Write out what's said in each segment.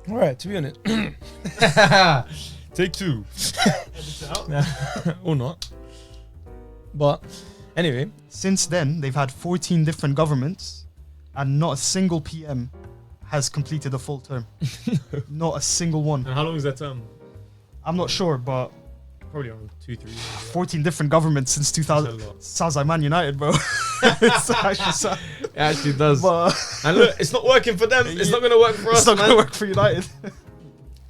All right, to be honest. Take two. Or not. But anyway. Since then, they've had 14 different governments and not a single PM has completed a full term. Not a single one. And how long is that term? I'm not sure, but Probably around 2-3 years. 14 different governments since 2000. Sounds like Man United, bro. It actually does. But and look, it's not working for them. It's not going to work for us. It's not going to work for United.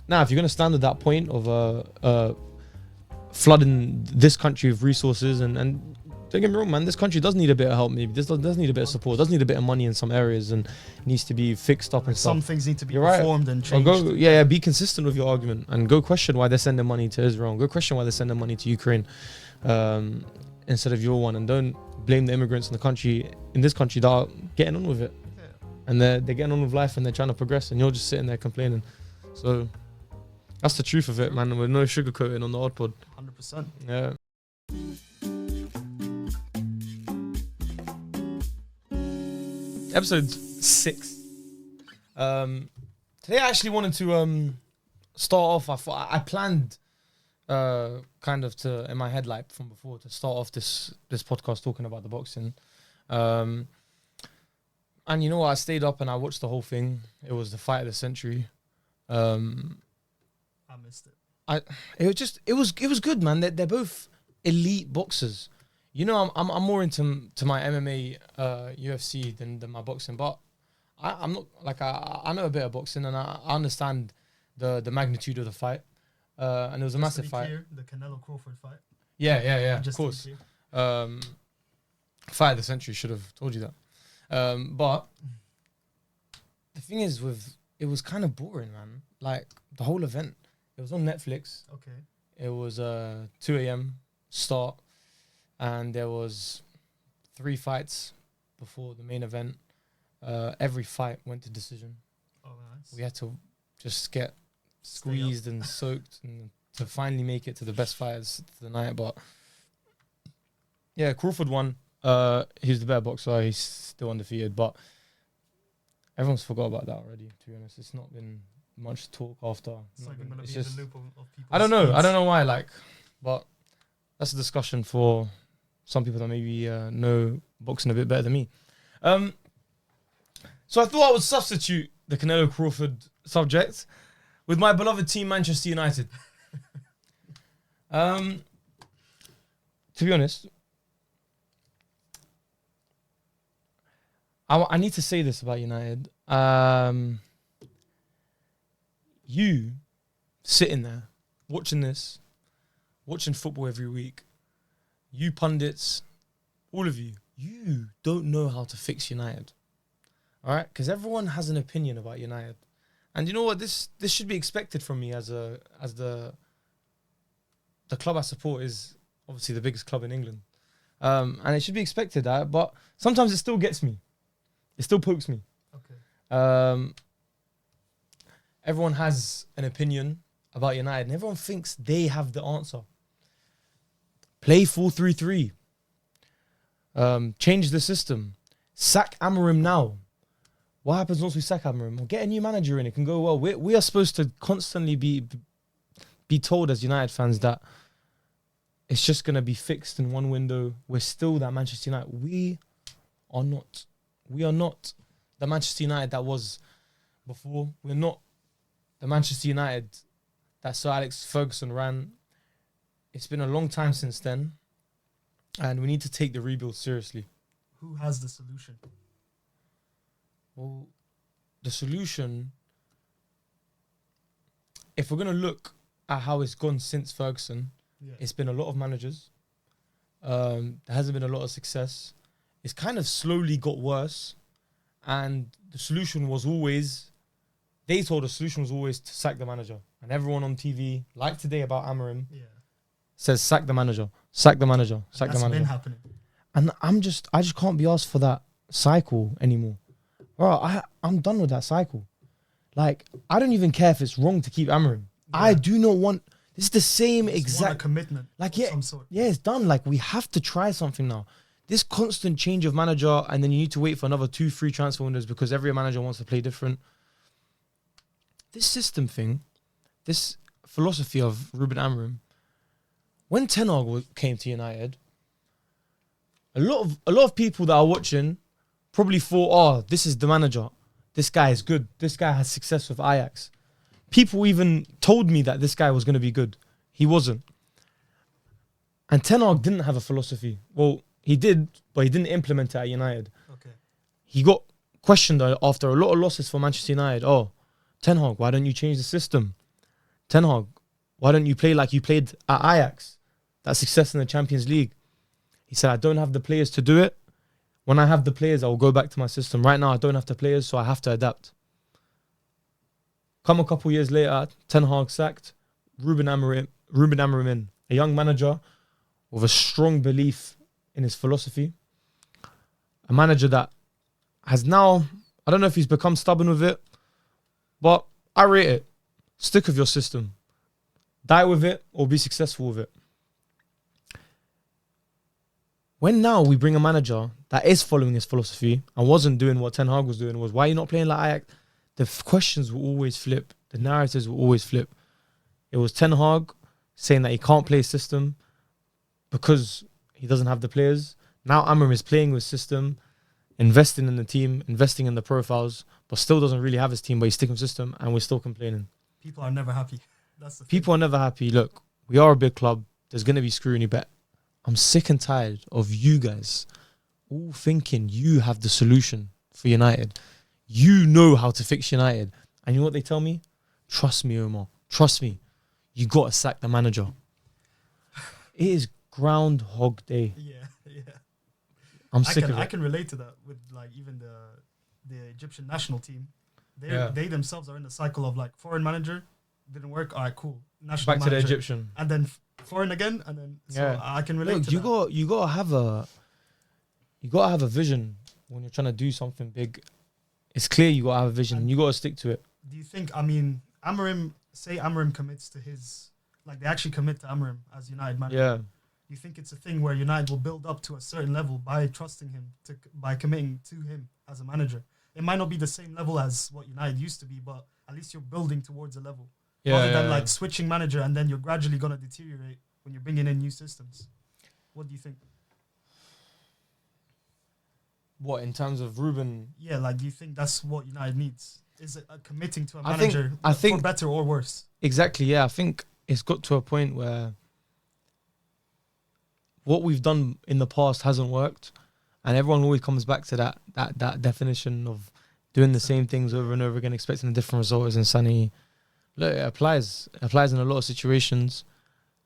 Now, if you're going to stand at that point of flooding this country with resources, and don't get me wrong, man, this country does need a bit of help. Maybe this does need a bit of support. Does need a bit of money in some areas, and needs to be fixed up and stuff. Some things need to be You're reformed and changed. Be consistent with your argument and go question why they're sending money to Israel. Go question why they're sending money to Ukraine instead of your one, and don't blame the immigrants in this country that are getting on with it. Yeah. And they're getting on with life and they're trying to progress, and you're just sitting there complaining. So that's the truth of it, man. With no sugarcoating on the OdPod. 100%. Yeah. Episode 6. Today I actually wanted to start off. I planned kind of to in my head like from before to start off this podcast talking about the boxing. And you know what? I stayed up and I watched the whole thing. It was the fight of the century. I missed it. It was good, man. They're both elite boxers. You know, I'm more into my MMA, UFC than my boxing, but I'm not like I know a bit of boxing and I understand the magnitude of the fight. And it was a massive fight. The Canelo Crawford fight. Yeah. Of course. Fight of the century, should have told you that. But the thing is, it was kind of boring, man. Like the whole event, it was on Netflix. Okay. It was 2 a.m. start. And there was 3 fights before the main event. Every fight went to decision. Oh, nice. We had to just get squeezed and soaked and to finally make it to the best fighters of the night. But yeah, Crawford won. He's the better boxer. He's still undefeated. But everyone's forgot about that already, to be honest. It's not been much talk after. It's not even going to be in the loop of people. I don't know why, but that's a discussion for some people that maybe know boxing a bit better than me. So I thought I would substitute the Canelo Crawford subject with my beloved team, Manchester United. To be honest, I need to say this about United. You sitting there watching this, watching football every week, you pundits, all of you don't know how to fix United. All right? Because everyone has an opinion about United. And you know what? This should be expected from me as the club I support is obviously the biggest club in England. And it should be expected that, but sometimes it still gets me. It still pokes me. Okay. Everyone has an opinion about United and everyone thinks they have the answer. Play 4-3-3. Change the system. Sack Amorim now. What happens once we sack Amorim? We'll get a new manager in. It can go well. We are supposed to constantly be told as United fans that it's just going to be fixed in one window. We're still that Manchester United. We are not. We are not the Manchester United that was before. We're not the Manchester United that Sir Alex Ferguson ran. It's been a long time since then, and we need to take the rebuild seriously. Who has the solution? Well, the solution, if we're going to look at how it's gone since Ferguson, it's been a lot of managers. There hasn't been a lot of success. It's kind of slowly got worse, and the solution was always, they told the solution was always to sack the manager. And everyone on TV, like today about Amorim, says sack the manager, sack the manager, sack the manager. That's been happening. And I just can't be asked for that cycle anymore. Bro, I'm done with that cycle. Like, I don't even care if it's wrong to keep Amorim. I do not want, this is the same exact commitment. Like, of some sort. Yeah, it's done. Like, we have to try something now. This constant change of manager, and then you need to wait for another 2-3 transfer windows because every manager wants to play different. this system thing, this philosophy of Ruben Amorim, when Ten Hag came to United, a lot of people that are watching probably thought, oh, this is the manager. This guy is good. This guy has success with Ajax. People even told me that this guy was going to be good. He wasn't. And Ten Hag didn't have a philosophy. Well, he did, but he didn't implement it at United. Okay. He got questioned after a lot of losses for Manchester United. Oh, Ten Hag, why don't you change the system? Ten Hag, why don't you play like you played at Ajax? That success in the Champions League. He said, I don't have the players to do it. When I have the players, I will go back to my system. Right now, I don't have the players, so I have to adapt. Come a couple years later, Ten Hag sacked, Ruben Amorim in, a young manager with a strong belief in his philosophy. A manager that has now, I don't know if he's become stubborn with it, but I rate it. Stick with your system. Die with it or be successful with it. When now we bring a manager that is following his philosophy and wasn't doing what Ten Hag was doing, was why are you not playing like Ajax? The questions will always flip. The narratives will always flip. It was Ten Hag saying that he can't play his system because he doesn't have the players. Now Amorim is playing with system, investing in the team, investing in the profiles, but still doesn't really have his team, but he's sticking with system and we're still complaining. People are never happy. That's the People are never happy. Look, we are a big club. There's going to be scrutiny, but I'm sick and tired of you guys all thinking you have the solution for United. You know how to fix United. And you know what they tell me? Trust me, Omar. Trust me. You got to sack the manager. It is Groundhog Day. Yeah. I'm sick of it. I can relate to that with like even the Egyptian national team. They themselves are in the cycle of like foreign manager, didn't work. All right, cool. National Back to the manager, Egyptian. and then foreign again, and then so I can relate to that. You gotta have a vision when you're trying to do something big. It's clear you gotta have a vision and you gotta stick to it. Do you think? I mean, Amorim commits to his, like they actually commit to Amorim as United manager. Yeah. Do you think it's a thing where United will build up to a certain level by trusting him, by committing to him as a manager? It might not be the same level as what United used to be, but at least you're building towards a level. Rather than like switching manager and then you're gradually going to deteriorate when you're bringing in new systems. What do you think? What, in terms of Ruben? Yeah, like do you think that's what United needs? Is it committing to a manager I think for better or worse? Exactly, yeah. I think it's got to a point where what we've done in the past hasn't worked, and everyone always comes back to that definition of doing the same things over and over again, expecting a different result is insanity. Look, it applies in a lot of situations.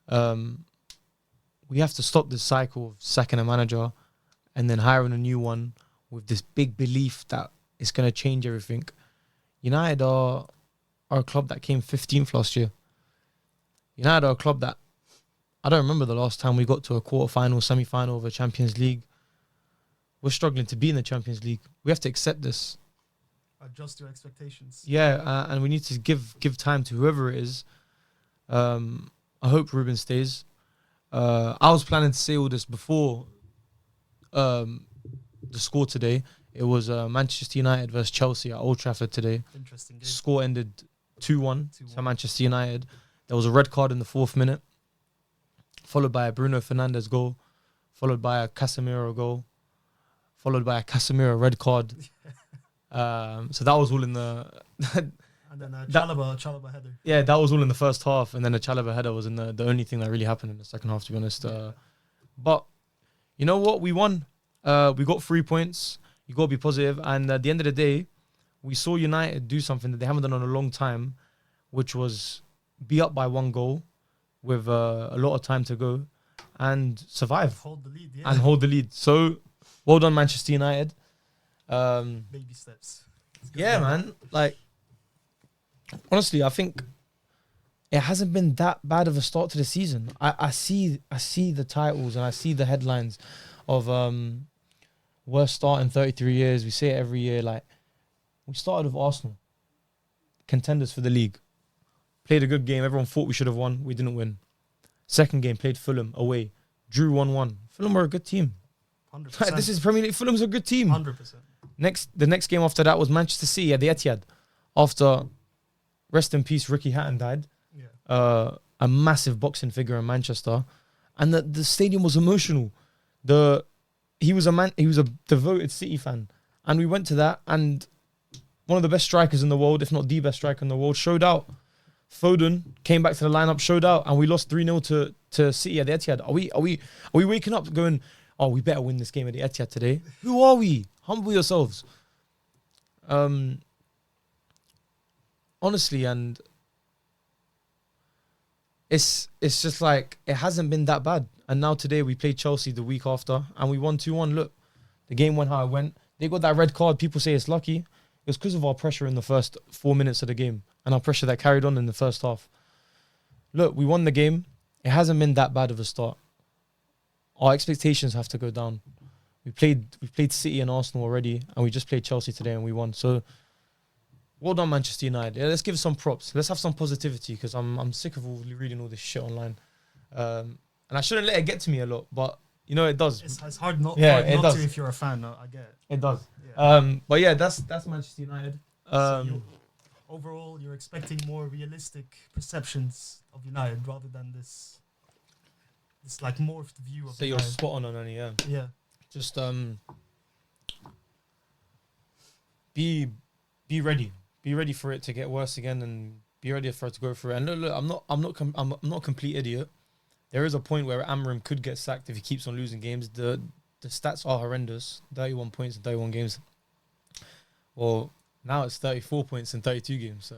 We have to stop this cycle of sacking a manager and then hiring a new one with this big belief that it's going to change everything. United are a club that came 15th last year. United are a club that I don't remember the last time we got to a quarter-final, semi-final of a Champions League. We're struggling to be in the Champions League. We have to accept this. Adjust your expectations. Yeah, and we need to give time to whoever it is. I hope Ruben stays. I was planning to say all this before the score today. It was Manchester United versus Chelsea at Old Trafford today. Interesting game. Score ended 2-1 to Manchester United. There was a red card in the 4th minute, followed by a Bruno Fernandes goal, followed by a Casemiro goal, followed by a Casemiro red card. So that was all in the... and then a Chalobah header. Yeah, that was all in the first half, and then the Chalobah header was in the only thing that really happened in the second half, to be honest. But you know what? We won. We got 3 points. You got to be positive. And at the end of the day, we saw United do something that they haven't done in a long time, which was be up by 1 goal with a lot of time to go and survive. Hold the lead, And hold the lead. So, well done, Manchester United. Baby steps. Yeah, man. Like, honestly, I think it hasn't been that bad of a start to the season. I see the titles and I see the headlines of worst start in 33 years. We say it every year. Like, we started with Arsenal, contenders for the league. Played a good game. Everyone thought we should have won. We didn't win. Second game, played Fulham away. Drew 1-1. Fulham are a good team. 100%. This is Premier League. Fulham's a good team. 100%. The next game after that was Manchester City at the Etihad. After rest in peace, Ricky Hatton died. Yeah. A massive boxing figure in Manchester, and the stadium was emotional. He was a devoted City fan, and we went to that, and one of the best strikers in the world, if not the best striker in the world, showed out. Foden came back to the lineup, showed out, and we lost 3-0 to City at the Etihad. Are we waking up going, oh, we better win this game at the Etihad today? Who are we? Humble yourselves. Honestly, and it's just like, it hasn't been that bad. And now today we played Chelsea the week after, and we won 2-1. Look, the game went how it went. They got that red card. People say it's lucky. It was because of our pressure in the first 4 minutes of the game, and our pressure that carried on in the first half. Look, we won the game. It hasn't been that bad of a start. Our expectations have to go down. We played City and Arsenal already, and we just played Chelsea today and we won. So, well done, Manchester United. Yeah, let's give some props. Let's have some positivity, because I'm sick of reading all this shit online. And I shouldn't let it get to me a lot, but you know it does. It's hard not, Yeah, hard it not does. to if you're a fan. I get it. It does. Yeah. But yeah, that's Manchester United. Overall, you're expecting more realistic perceptions of United rather than this like morphed view of So you're United. spot on any, yeah. Yeah. Just be ready. Be ready for it to get worse again, and be ready for it to go through it. And look, I'm not a complete idiot. There is a point where Amorim could get sacked if he keeps on losing games. The stats are horrendous. 31 points in 31 games. Well, now it's 34 points in 32 games.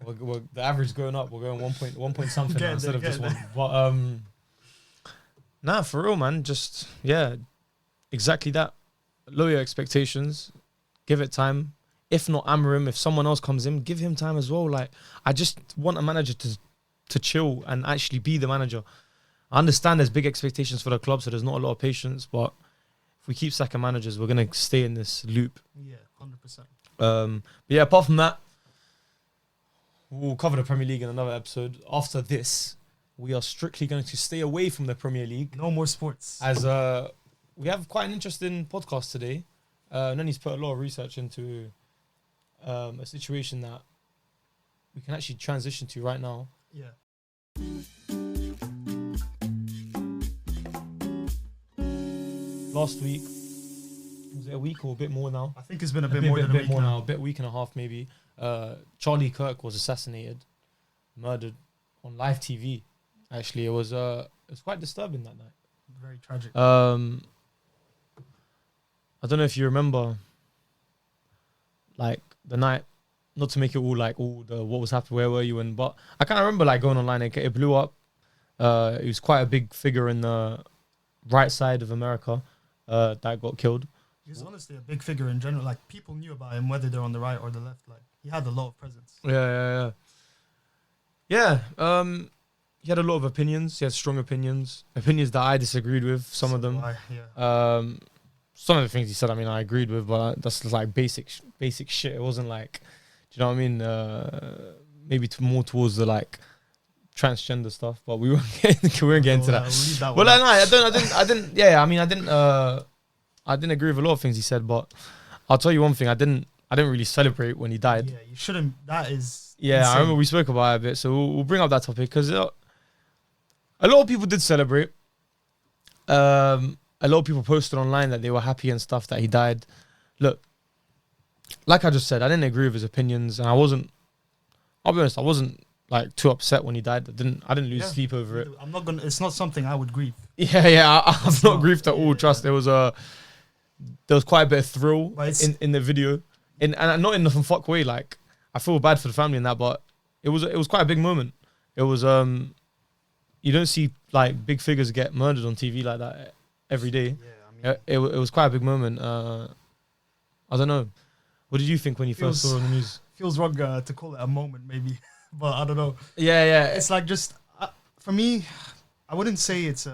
We're the average is going up. We're going one point something now instead of just one. But nah, for real, man. Just exactly that. Lower your expectations. Give it time. If not Amorim, if someone else comes in, give him time as well. Like, I just want a manager to chill and actually be the manager. I understand there's big expectations for the club, so there's not a lot of patience. But if we keep sacking managers, we're gonna stay in this loop. Yeah, 100%. But yeah, apart from that, we'll cover the Premier League in another episode. After this, we are strictly going to stay away from the Premier League. No more sports. As we have quite an interesting podcast today. Nenny's put a lot of research into a situation that we can actually transition to right now. Yeah. Last week, was it a week or a bit more now? I think it's been a bit more than a week now. A week and a half maybe. Charlie Kirk was assassinated, murdered on live TV. Actually, it was quite disturbing that night. Very tragic. I don't know if you remember, like the night. Not to make it all like what was happening, where were you? But I kind of remember like going online. It blew up. It was quite a big figure in the right side of America that got killed. He was honestly a big figure in general. Like, people knew about him, whether they're on the right or the left. Like, he had a lot of presence. Yeah. He had a lot of opinions. He had strong opinions that I disagreed with. Some of them. Some of the things he said, I mean, I agreed with, but that's just like basic shit. It wasn't like, do you know what I mean? Maybe more towards the like transgender stuff, but we won't get into that. We'll leave that Well, one. no, I didn't. Yeah, I mean, I didn't agree with a lot of things he said, but I'll tell you one thing: I didn't really celebrate when he died. Yeah, you shouldn't. That is. Yeah, insane. I remember we spoke about it a bit, so we'll bring up that topic because a lot of people did celebrate. A lot of people posted online that they were happy and stuff that he died. Look, like I just said, I didn't agree with his opinions, and I'll be honest, I wasn't like too upset when he died. I didn't lose sleep over it. I'm not gonna. It's not something I would grieve. I've not grieved at all. Trust. There was quite a bit of thrill in the video, and not in the fuck way. Like, I feel bad for the family and that, but it was quite a big moment. It was you don't see like big figures get murdered on TV like that every day. Yeah, I mean, It was quite a big moment. I don't know. What did you think when you first saw it on the news? Feels wrong to call it a moment, maybe, but I don't know. Yeah. It's like just for me, I wouldn't say it's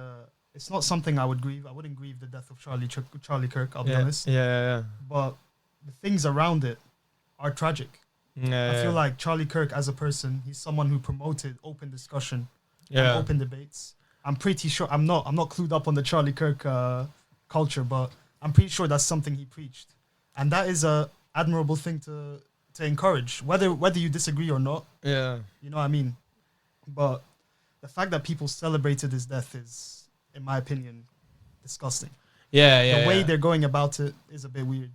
not something I would grieve. I wouldn't grieve the death of Charlie Kirk. I'll be honest. Yeah. But the things around it are tragic. I feel like Charlie Kirk as a person, he's someone who promoted open discussion and open debates. I'm pretty sure I'm not clued up on the Charlie Kirk culture, but I'm pretty sure that's something he preached, and that is a admirable thing to to encourage, whether you disagree or not. Yeah. You know what I mean? But the fact that people celebrated his death is, in my opinion, disgusting. Yeah. The way they're going about it is a bit weird.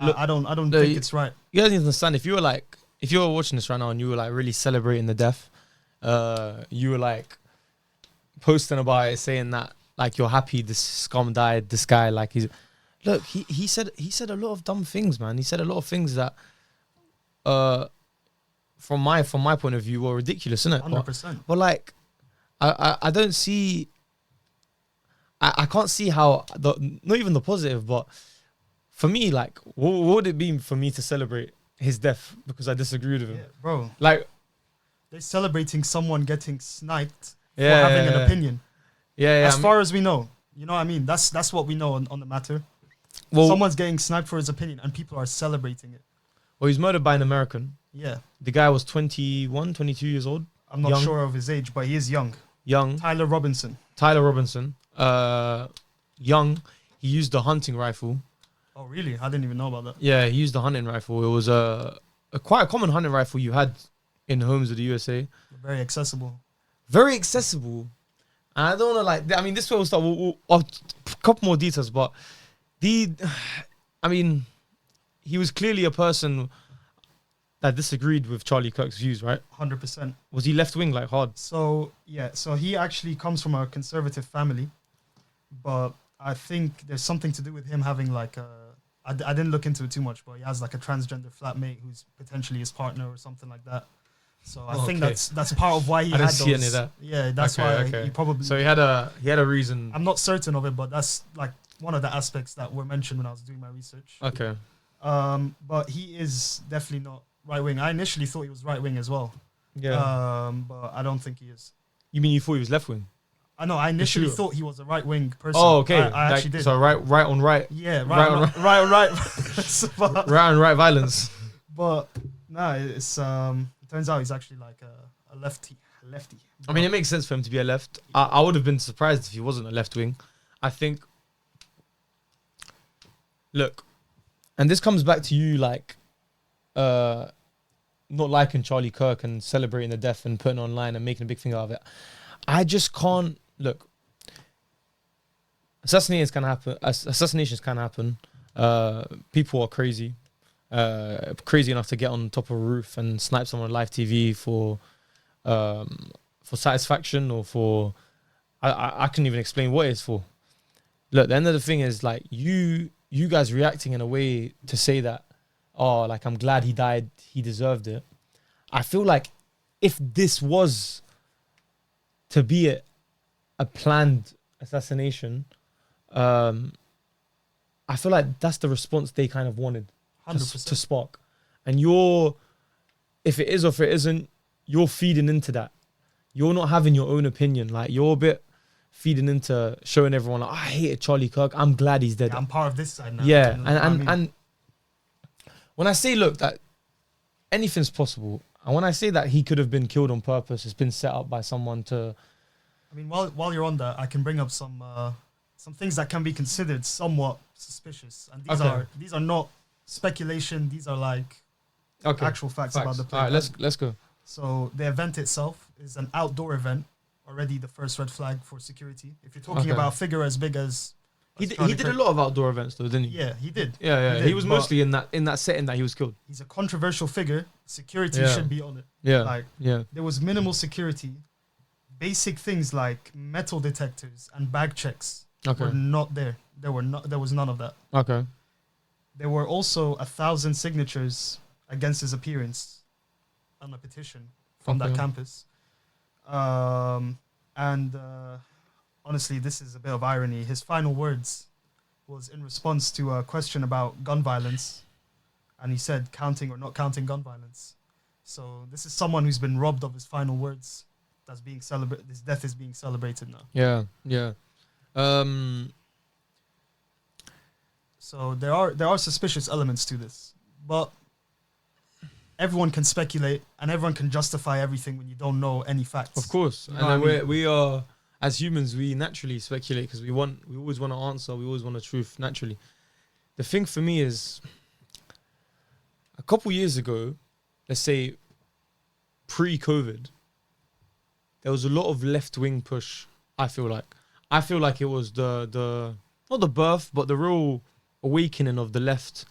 Look, I don't think it's right. You guys need to understand, if you were watching this right now and you were like really celebrating the death, you were like posting about it, saying that like you're happy this scum died, this guy, like he said a lot of dumb things, man. He said a lot of things that from my point of view were ridiculous, innit? 100%. But like I don't see, I can't see how not even the positive, but for me, like, what would it be for me to celebrate his death because I disagreed with him? Yeah, bro. Like, they're celebrating someone getting sniped for Yeah, having yeah, an yeah. opinion. yeah. As far as we know, you know what I mean? That's what we know on the matter. Well, Someone's getting sniped for his opinion and people are celebrating it. well, he's murdered by an American. Yeah. The guy was 21, 22 years old. I'm not Young. sure of his age, but he is young. Young. Tyler Robinson. Tyler Robinson. Young. He used a hunting rifle. Oh, really? I didn't even know about that. Yeah, he used a hunting rifle. It was a quite a common hunting rifle you had in homes of the USA. Very accessible. Very accessible. And I don't know, like, I mean, this is where we'll start. I'll a couple more details, but he was clearly a person that disagreed with Charlie Kirk's views, right? 100%. Was he left wing, like, hard? So, yeah. So he actually comes from a conservative family. But I think there's something to do with him having, like, I didn't look into it too much, but he has, like, a transgender flatmate who's potentially his partner or something like that. So I think Okay. that's part of why he I had didn't those. see any of that. Yeah, that's Okay, why he probably. So he had a reason. I'm not certain of it, but that's like one of the aspects that were mentioned when I was doing my research. Okay. But he is definitely not right wing. I initially thought he was right wing as well. Yeah. But I don't think he is. You mean you thought he was left wing? I know. I initially sure? thought he was a right wing person. Oh, okay. I actually did. So right on right. Yeah, right on right. but, Right on right violence. but no, it's it turns out he's actually like a lefty. I mean, it makes sense for him to be a left. I would have been surprised if he wasn't a left wing. I think. Look, and this comes back to you, like, not liking Charlie Kirk and celebrating the death and putting it online and making a big thing out of it. I just can't look. Assassinations can happen. People are crazy. Crazy enough to get on top of a roof and snipe someone on live TV for satisfaction or for I couldn't even explain what it's for. Look, the end of the thing is, like, you guys reacting in a way to say that, oh, like, I'm glad he died, he deserved it. I feel like if this was to be a planned assassination, I feel like that's the response they kind of wanted. 100%. To spark, and if it is or if it isn't, you're feeding into that. You're not having your own opinion. Like, you're a bit feeding into showing everyone, like, I hated Charlie Kirk, I'm glad he's dead. Yeah, I'm part of this side now. Yeah, You know what I mean? and when I say, look, that anything's possible, and when I say that he could have been killed on purpose, it's been set up by someone to. I mean, while you're on that, I can bring up some things that can be considered somewhat suspicious, and these are not speculation. These are like actual facts about the play. All right, let's go. So the event itself is an outdoor event. Already the first red flag for security. If you're talking about a figure as big as he did a lot of outdoor events though, didn't he? Yeah, he did. Yeah. He was mostly in that setting that he was killed. He's a controversial figure. Security should be on it. Yeah. There was minimal security. Basic things like metal detectors and bag checks were not there. There was none of that. Okay. There were also 1,000 signatures against his appearance on a petition from that campus. Honestly, this is a bit of irony. His final words was in response to a question about gun violence, and he said counting or not counting gun violence. So this is someone who's been robbed of his final words. That's being celebrated. His death is being celebrated now. Yeah. So there are suspicious elements to this, but everyone can speculate and everyone can justify everything when you don't know any facts. Of course, you know we are, as humans, we naturally speculate because we always want an answer. We always want a truth naturally. The thing for me is, a couple years ago, let's say, pre-COVID, there was a lot of left-wing push, I feel like it was the not the birth, but the real awakening of the left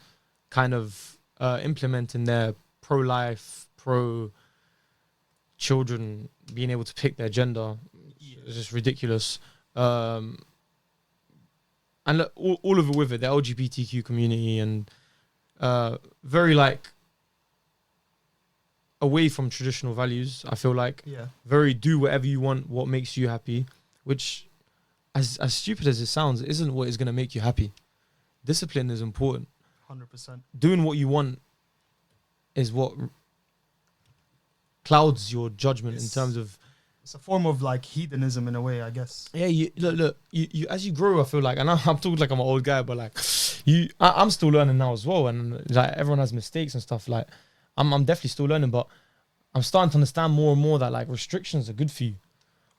kind of implementing their pro-life, pro-children being able to pick their gender. It's just ridiculous. And look, all of it with it, the LGBTQ community, and very like away from traditional values, I feel like. Yeah. Very do whatever you want, what makes you happy, which, as stupid as it sounds, isn't what is going to make you happy. Discipline is important. 100%. Doing what you want is what clouds your judgment in terms of. It's a form of like hedonism in a way, I guess. Yeah, you look. You as you grow, I feel like, and I'm talking like I'm an old guy, but like I'm still learning now as well, and like everyone has mistakes and stuff. Like I'm definitely still learning, but I'm starting to understand more and more that like restrictions are good for you.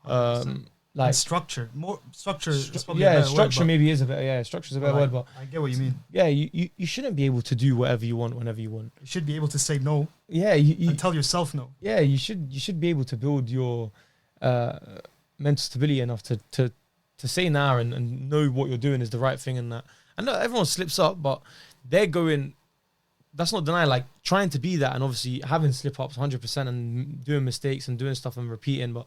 100%. Like and structure, more structure. Is probably a better structure word, maybe is a better. Yeah, structure is a better word, but I get what you mean. yeah, you shouldn't be able to do whatever you want whenever you want. You should be able to say no. Yeah, and tell yourself no. Yeah, you should be able to build your mental stability enough to say nah and know what you're doing is the right thing and that. And look, everyone slips up, but they're going. That's not denying, like trying to be that and obviously having slip ups 100% and doing mistakes and doing stuff and repeating, but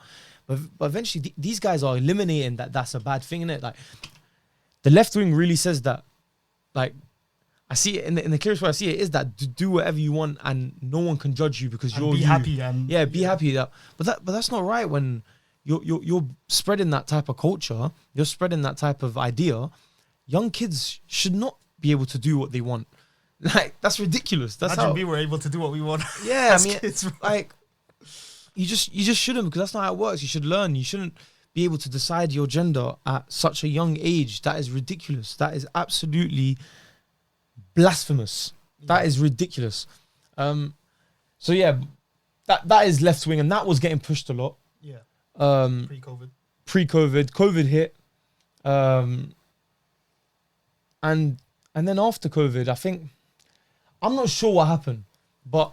eventually these guys are eliminating that's a bad thing, innit? Like the left wing really says that, like I see it in the clearest way I see it is that do whatever you want and no one can judge you because you're happy and be happy. That but that's not right when you're spreading that type of culture, you're spreading that type of idea. Young kids should not be able to do what they want. Like that's ridiculous. That's Imagine how we were able to do what we want. Yeah, I mean, kids, like you just shouldn't, because that's not how it works. You should learn. You shouldn't be able to decide your gender at such a young age. That is ridiculous. That is absolutely blasphemous. Yeah. That is ridiculous. So yeah, that is left wing, and that was getting pushed a lot. Yeah. Pre-COVID. COVID hit, and then after COVID, I think. I'm not sure what happened, but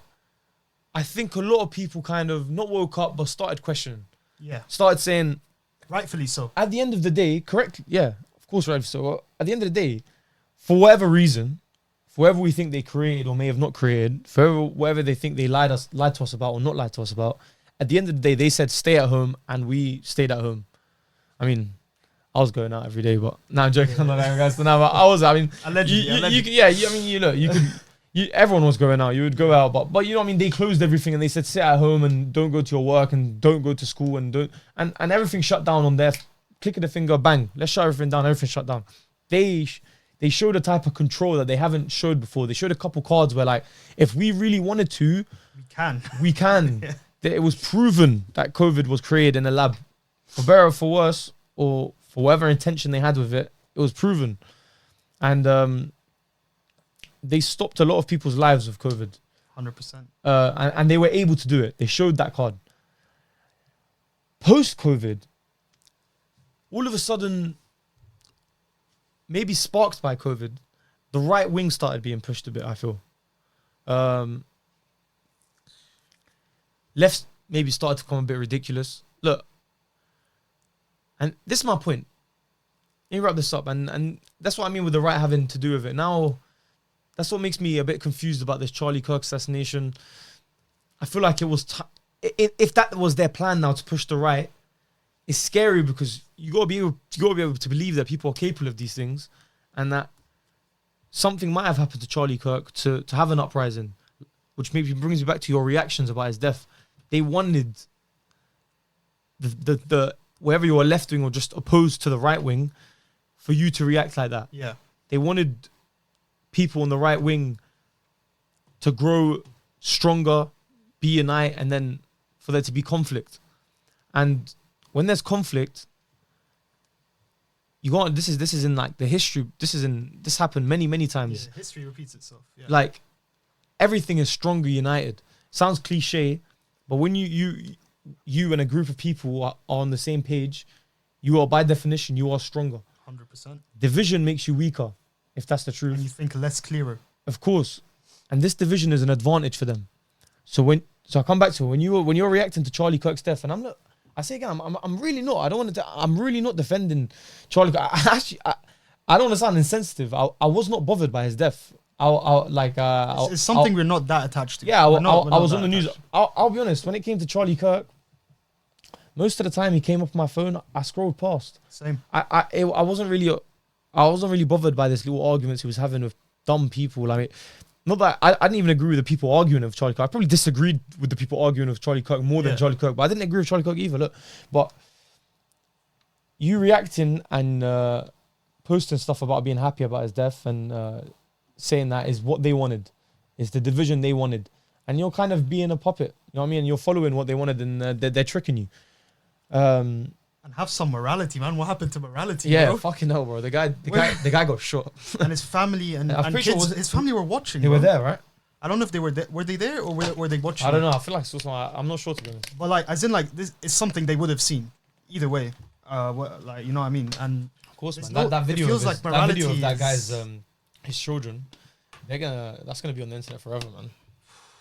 I think a lot of people kind of not woke up, but started questioning. Yeah. Started saying... Rightfully so. At the end of the day, correct? Yeah, of course, rightfully so. At the end of the day, for whatever reason, for whatever we think they created or may have not created, for whatever they think they lied to us about or not lied to us about, at the end of the day, they said stay at home, and we stayed at home. I mean... I was going out every day, but now I'm joking. I'm not like guys. Now, but I was. I mean, allegedly. Everyone was going out. You would go out, but you know what I mean. They closed everything and they said sit at home and don't go to your work and don't go to school and everything shut down on their click of the finger. Bang, let's shut everything down. Everything shut down. They showed a type of control that they haven't showed before. They showed a couple cards where like if we really wanted to, we can. Yeah. It was proven that COVID was created in a lab, for better or for worse, or for whatever intention they had with it, it was proven. And they stopped a lot of people's lives with COVID. 100%. And they were able to do it. They showed that card. Post-COVID, all of a sudden, maybe sparked by COVID, the right wing started being pushed a bit, I feel. Left maybe started to become a bit ridiculous. Look, and this is my point. Let me wrap this up. And that's what I mean with the right having to do with it. Now, that's what makes me a bit confused about this Charlie Kirk assassination. I feel like it was... if that was their plan now to push the right, it's scary because you gotta be able to believe that people are capable of these things and that something might have happened to Charlie Kirk to have an uprising, which maybe brings me back to your reactions about his death. They wanted the whether you were left wing or just opposed to the right wing, for you to react like that. Yeah. They wanted people on the right wing to grow stronger, be unite, and then for there to be conflict. And when there's conflict, you got this is in like the history. This happened many times. Yeah, history repeats itself. Yeah. Like everything is stronger united. Sounds cliche, but when you and a group of people are on the same page, you are by definition you are stronger. 100%. Division makes you weaker, if that's the truth. And you think less clearer. Of course. And this division is an advantage for them. So I come back to when you were reacting to Charlie Kirk's death, and I say again, I'm really not. I don't want to. I'm really not defending Charlie Kirk. I don't want to sound insensitive. I was not bothered by his death. It's something we're not that attached to. Yeah, We're not I was that on the news. attached. I'll be honest. When it came to Charlie Kirk, most of the time he came up my phone, I scrolled past. Same. I wasn't really bothered by this little arguments he was having with dumb people. Like, not that I didn't even agree with the people arguing with Charlie Kirk. I probably disagreed with the people arguing with Charlie Kirk more than Charlie Kirk, but I didn't agree with Charlie Kirk either. Look, but you reacting and posting stuff about being happy about his death and saying that is what they wanted, it's the division they wanted, and you're kind of being a puppet. You know what I mean? And you're following what they wanted, and they're tricking you. And have some morality, man. What happened to morality? Yeah, bro? fucking hell, bro. The guy got shot. And his family and pretty sure kids, his family were watching. They were there, right? I don't know if they were there. Were they there or were they watching? I don't know. I feel like it's also, I'm not sure, to be honest. But like, as in like, this is something they would have seen either way. Like, you know what I mean? And Of course, there's man. That video, feels of like his, that video of morality that is- guy's his children, that's gonna be on the internet forever, man.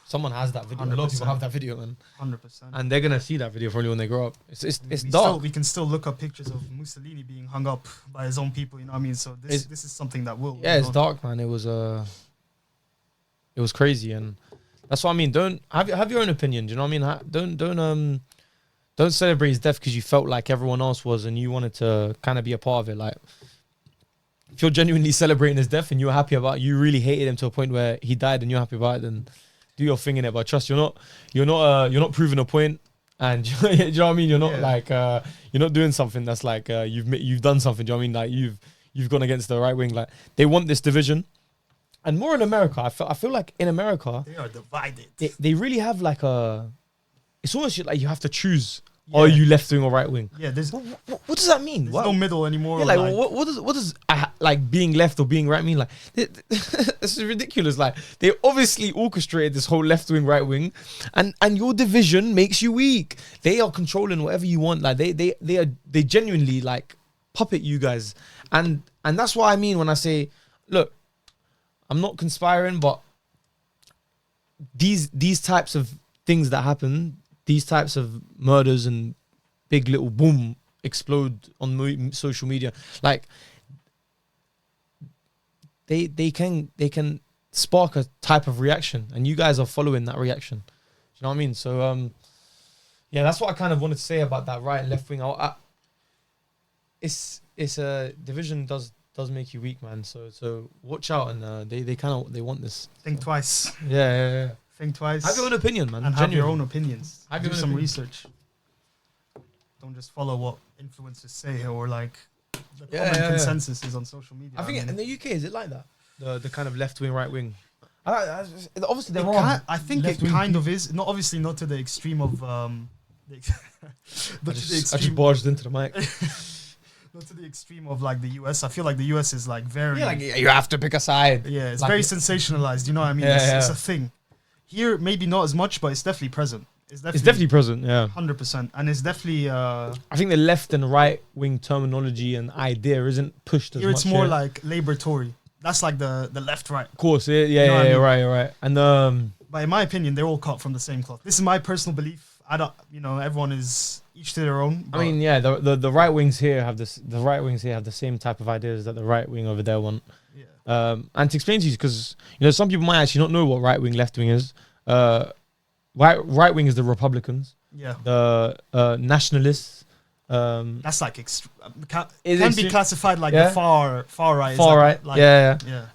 Someone has that video. A lot of people 100%. have that video, man, 100%. and they're gonna see that video probably when they grow up. It's we dark. we can still look up pictures of Mussolini being hung up by his own people. You know what I mean? So this is something that will. Yeah, it's dark, man. It was crazy, and that's what I mean. Don't have your own opinion. Do you know what I mean? Don't celebrate his death because you felt like everyone else was and you wanted to kind of be a part of it. Like, if you're genuinely celebrating his death and you're happy about it, you really hated him to a point where he died and you're happy about it, then do your thing in it. But trust, you're not proving a point, and do you know what I mean? You're not you're not doing something that's like you've done something. Do you know what I mean? Like you've gone against the right wing. Like, they want this division, and more in America. I feel like in America they are divided. they really have like it's almost like you have to choose. Are you left wing or right wing? Yeah, there's What does that mean? no middle anymore. Yeah, like what does like being left or being right mean? Like, this is ridiculous. Like, they obviously orchestrated this whole left wing, right wing, and your division makes you weak. They are controlling whatever you want. Like, they genuinely like puppet you guys, and that's what I mean when I say, look, I'm not conspiring, but these types of things that happen, these types of murders and big little boom explode on social media, like they can spark a type of reaction, and you guys are following that reaction. Do you know what I mean? So yeah, that's what I kind of wanted to say about that right and left wing. It's a division does make you weak, man. So watch out, and they want this. Think twice. Yeah. Think twice. Have your own opinion, man. And have your own opinions. Have Do your own some opinion. research. Don't just follow what influencers say or like the Yeah, common yeah. consensus is on social media. I think mean, in the UK, is it like that? The kind of left wing, right wing. Obviously, they're wrong. I think it Left-wing kind of is. Not obviously not to the extreme of I just barged into the mic. not to the extreme of like the US. I feel like the US is like very You have to pick a side. it's like very it- sensationalized. You know what I mean? Yeah, It's yeah. a thing. Here, maybe not as much, but it's definitely present. It's definitely present, yeah. 100%, and it's definitely I think the left and right wing terminology and idea isn't pushed as here. much. It's more here. like Labour Tory. That's like the left right. Of course, yeah, know what I mean? right. And But in my opinion, they're all cut from the same cloth. This is my personal belief. I don't, everyone is each to their own. I mean, yeah, the right wings here have this. The right wings here have the same type of ideas that the right wing over there want. yeah. And to explain to you, because some people might actually not know what right wing, left wing is. Right wing is the Republicans, Yeah. the nationalists. That's like can Is be extreme- classified like Yeah. the far right. It's Far like, right, Like, yeah. yeah.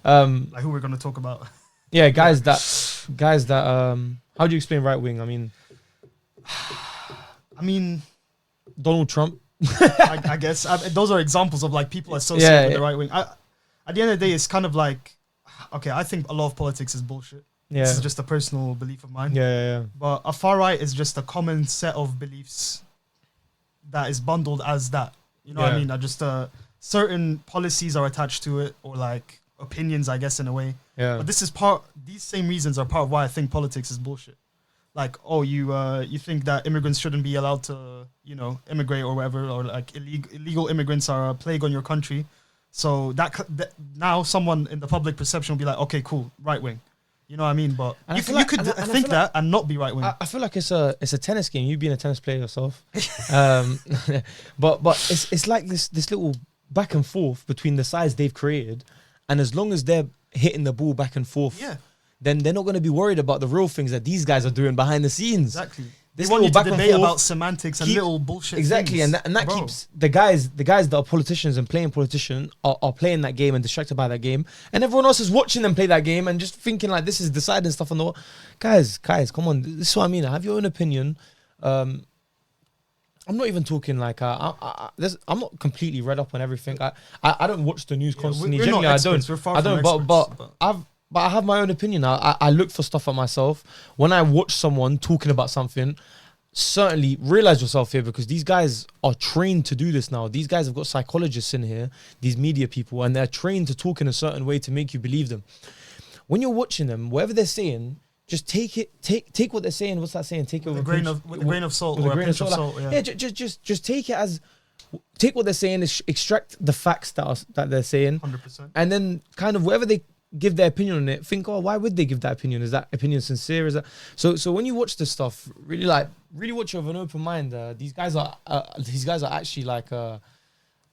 Like who we're gonna talk about. Yeah, guys that how do you explain right wing? I mean, Donald Trump. I guess those are examples of like people associated with the right wing. At the end of the day, it's kind of like, okay, I think a lot of politics is bullshit. Yeah, This is just a personal belief of mine. yeah. But a far right is just a common set of beliefs that is bundled as that. You know what I Yeah. mean? Just certain policies are attached to it, or like opinions, I guess, in a way. Yeah. But these same reasons are part of why I think politics is bullshit. Like, you think that immigrants shouldn't be allowed to, immigrate or whatever, or like illegal immigrants are a plague on your country. So that now someone in the public perception will be like, okay, cool, right wing. You know what I mean? But And I you feel could, like- you could and I think feel that and not be right wing. I feel like it's a tennis game. You being a tennis player yourself, but it's like this little back and forth between the sides they've created, and as long as they're hitting the ball back and forth, Yeah. then they're not going to be worried about the real things that these guys are doing behind the scenes. Exactly. This They want you little to back and debate forth about semantics and keep- little bullshit exactly, things. and that Bro. keeps the guys that are politicians and playing politician are playing that game and distracted by that game, and everyone else is watching them play that game and just thinking like this is deciding stuff on the guys, come on, this is what I mean. Have your own opinion. I'm not even talking like I'm not completely read up on everything. I don't watch the news constantly. We're Generally, not I don't. experts, we're far I from don't. But experts, I have my own opinion. I look for stuff on myself. When I watch someone talking about something, certainly realize yourself here, because these guys are trained to do this now. These guys have got psychologists in here, these media people, and they're trained to talk in a certain way to make you believe them. When you're watching them, whatever they're saying, just take what they're saying. What's that saying? Take it with with a grain of salt with or a pinch of salt. yeah, just take it as, take what they're saying, extract the facts that they're saying, 100%. and then kind of whatever they give their opinion on it, think, oh, why would they give that opinion? Is that opinion sincere? Is that so when you watch this stuff, really watch it with an open mind. These guys are actually like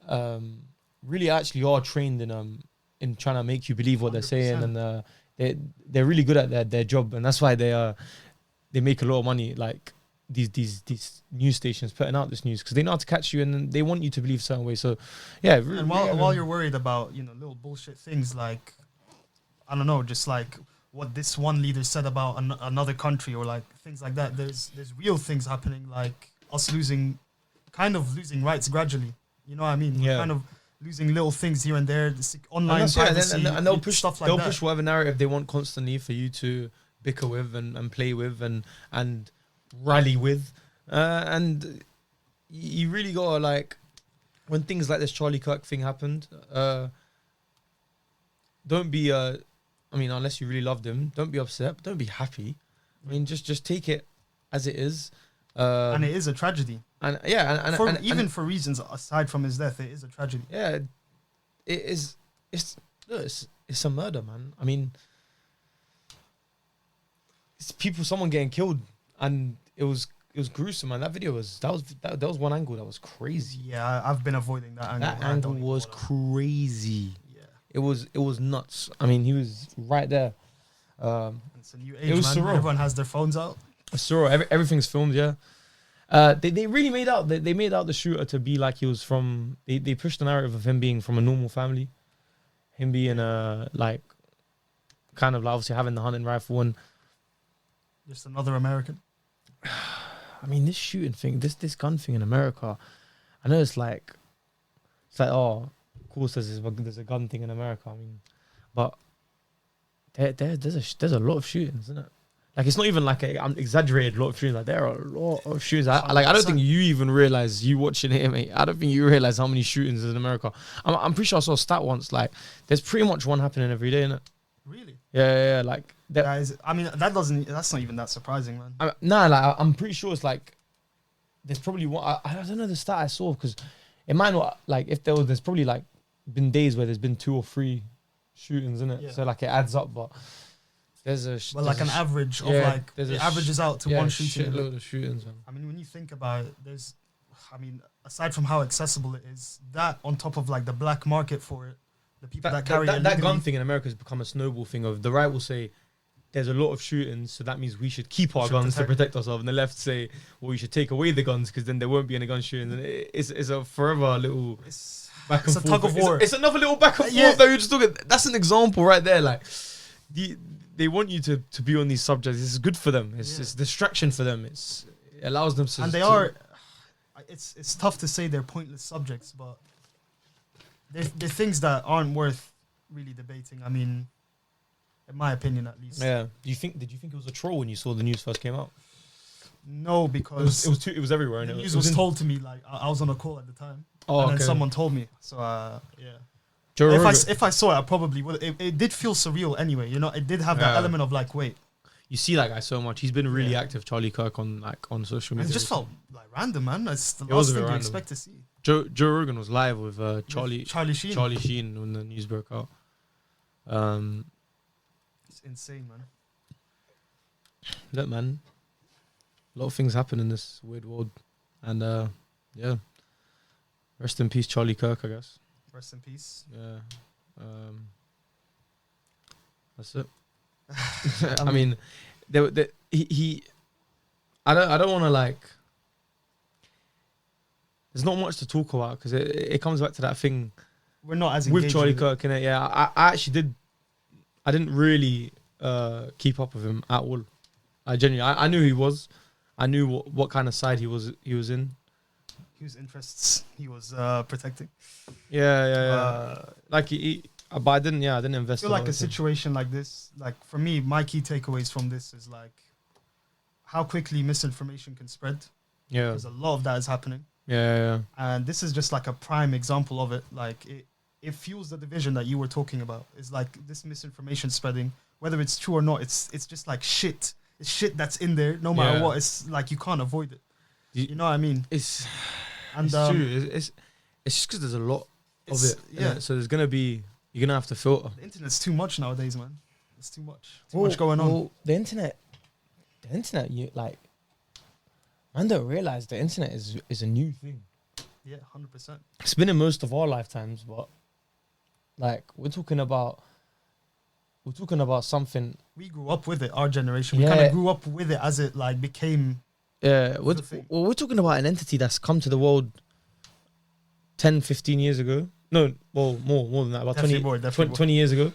really actually are trained in trying to make you believe what they're saying, 100%. and they're really good at their job, and that's why they make a lot of money, like these news stations putting out this news, because they know how to catch you and they want you to believe a certain way. So yeah, And while you're worried about little bullshit things like, I don't know, just like what this one leader said about another country or like things like that, there's real things happening, like us losing rights gradually. You know what I mean? Yeah. We're kind of losing little things here and there. This online and, privacy, and they'll push stuff like they'll that. push whatever narrative they want constantly for you to bicker with and play with and rally with, and you really gotta, like, when things like this Charlie Kirk thing happened, don't be I mean, unless you really loved him, don't be upset, but don't be happy. I mean, just take it as it is. And it is a tragedy. And yeah, and even for reasons aside from his death, it is a tragedy. yeah, it is. It's a murder, man. I mean, it's someone getting killed, and it was gruesome, man. That video was that was one angle that was crazy. Yeah, I've been avoiding that angle. That angle was crazy. Yeah, It was nuts. I mean, he was right there. it's a new age, It was man. surreal. Everyone has their phones out. Everything's filmed, yeah. They really made out the shooter to be like he was from. They pushed the narrative of him being from a normal family, him being like kind of like obviously having the hunting rifle, and Just another American. I mean, this shooting thing, this gun thing in America, I know it's like oh, of course there's a gun thing in America. I mean, but there's a lot of shootings, isn't it? Like, it's not even like I'm exaggerated lot of shootings. Like, there are a lot of shootings. I don't think you even realize, you watching it, mate. I don't think you realize how many shootings in America. I'm pretty sure I saw a stat once. Like, there's pretty much one happening every day, innit? Really? Yeah. Like, Guys, I mean, that's not even that surprising, man. I'm pretty sure it's like there's probably one. I don't know the stat I saw, because it might not, like, if there's probably like been days where there's been 2 or 3 shootings, innit? Yeah. So like it adds up, but there's a Well, like an average of it averages out to one shooting. Shitload of shootings, man. I mean, when you think about it, aside from how accessible it is, that on top of like the black market for it, the people that carry it that gun illegally- thing in America has become a snowball thing. Of the right will say there's a lot of shootings, so that means we should keep our guns to protect ourselves, and the left say, well, we should take away the guns because then there won't be any gun shootings. And it's a forever little back and It's a forth. tug of war. It's another little back and forth. Yeah. That you're just talking. That's an example right there. Like, they want you to be on these subjects. It's good for them. It's distraction for them. It allows them to. And they are. It's tough to say they're pointless subjects, but they're things that aren't worth really debating. I mean, in my opinion, at least. Yeah. Did you think it was a troll when you saw the news first came out? No, because It was everywhere. the And news was told to me. Like, I was on a call at the time, Oh, and okay. then someone told me. So yeah. Joe Rogan. If I saw it, I probably would. It did feel surreal anyway. You know, it did have that Yeah. element of like, wait. You see that guy so much. He's been really Yeah. active, Charlie Kirk, on social media. It just felt like random, man. It's the It was last a bit thing you random. expect to see. Joe Rogan was live with Charlie Sheen. Sheen when the news broke out. It's insane, man. Look, man, a lot of things happen in this weird world, and yeah, rest in peace, Charlie Kirk, I guess. Rest in peace. Yeah, that's it. I mean, he I don't want to like. There's not much to talk about because it comes back to that thing. We're not as with engaged Charlie with it. Kirk in it. Yeah, I actually did. I didn't really keep up with him at all. I genuinely, I knew who he was. I knew what kind of side he was in. Whose interests he was protecting. Yeah. Like but I didn't. Yeah, I didn't I invest. feel like a situation like this, like for me, my key takeaways from this is like how quickly misinformation can spread. Yeah. Because a lot of that is happening. Yeah. And this is just like a prime example of it. Like it fuels the division that you were talking about. It's like this misinformation spreading, whether it's true or not. It's just like shit. It's shit that's in there, no matter what. It's like you can't avoid it. You know what I mean? It's true. It's just because there's a lot of it. Yeah. So you're gonna have to filter. The internet's too much nowadays, man. It's too much. Too much going on. Well, the internet, you like. Man, don't realize the internet is a new thing. Yeah, 100%. It's been in most of our lifetimes, but like we're talking about something. We grew up with it, our generation. Yeah. We kind of grew up with it as it like became. Yeah, thing. we're talking about an entity that's come to the world 10, 15 years ago. No, well, more than that, about 20 years ago.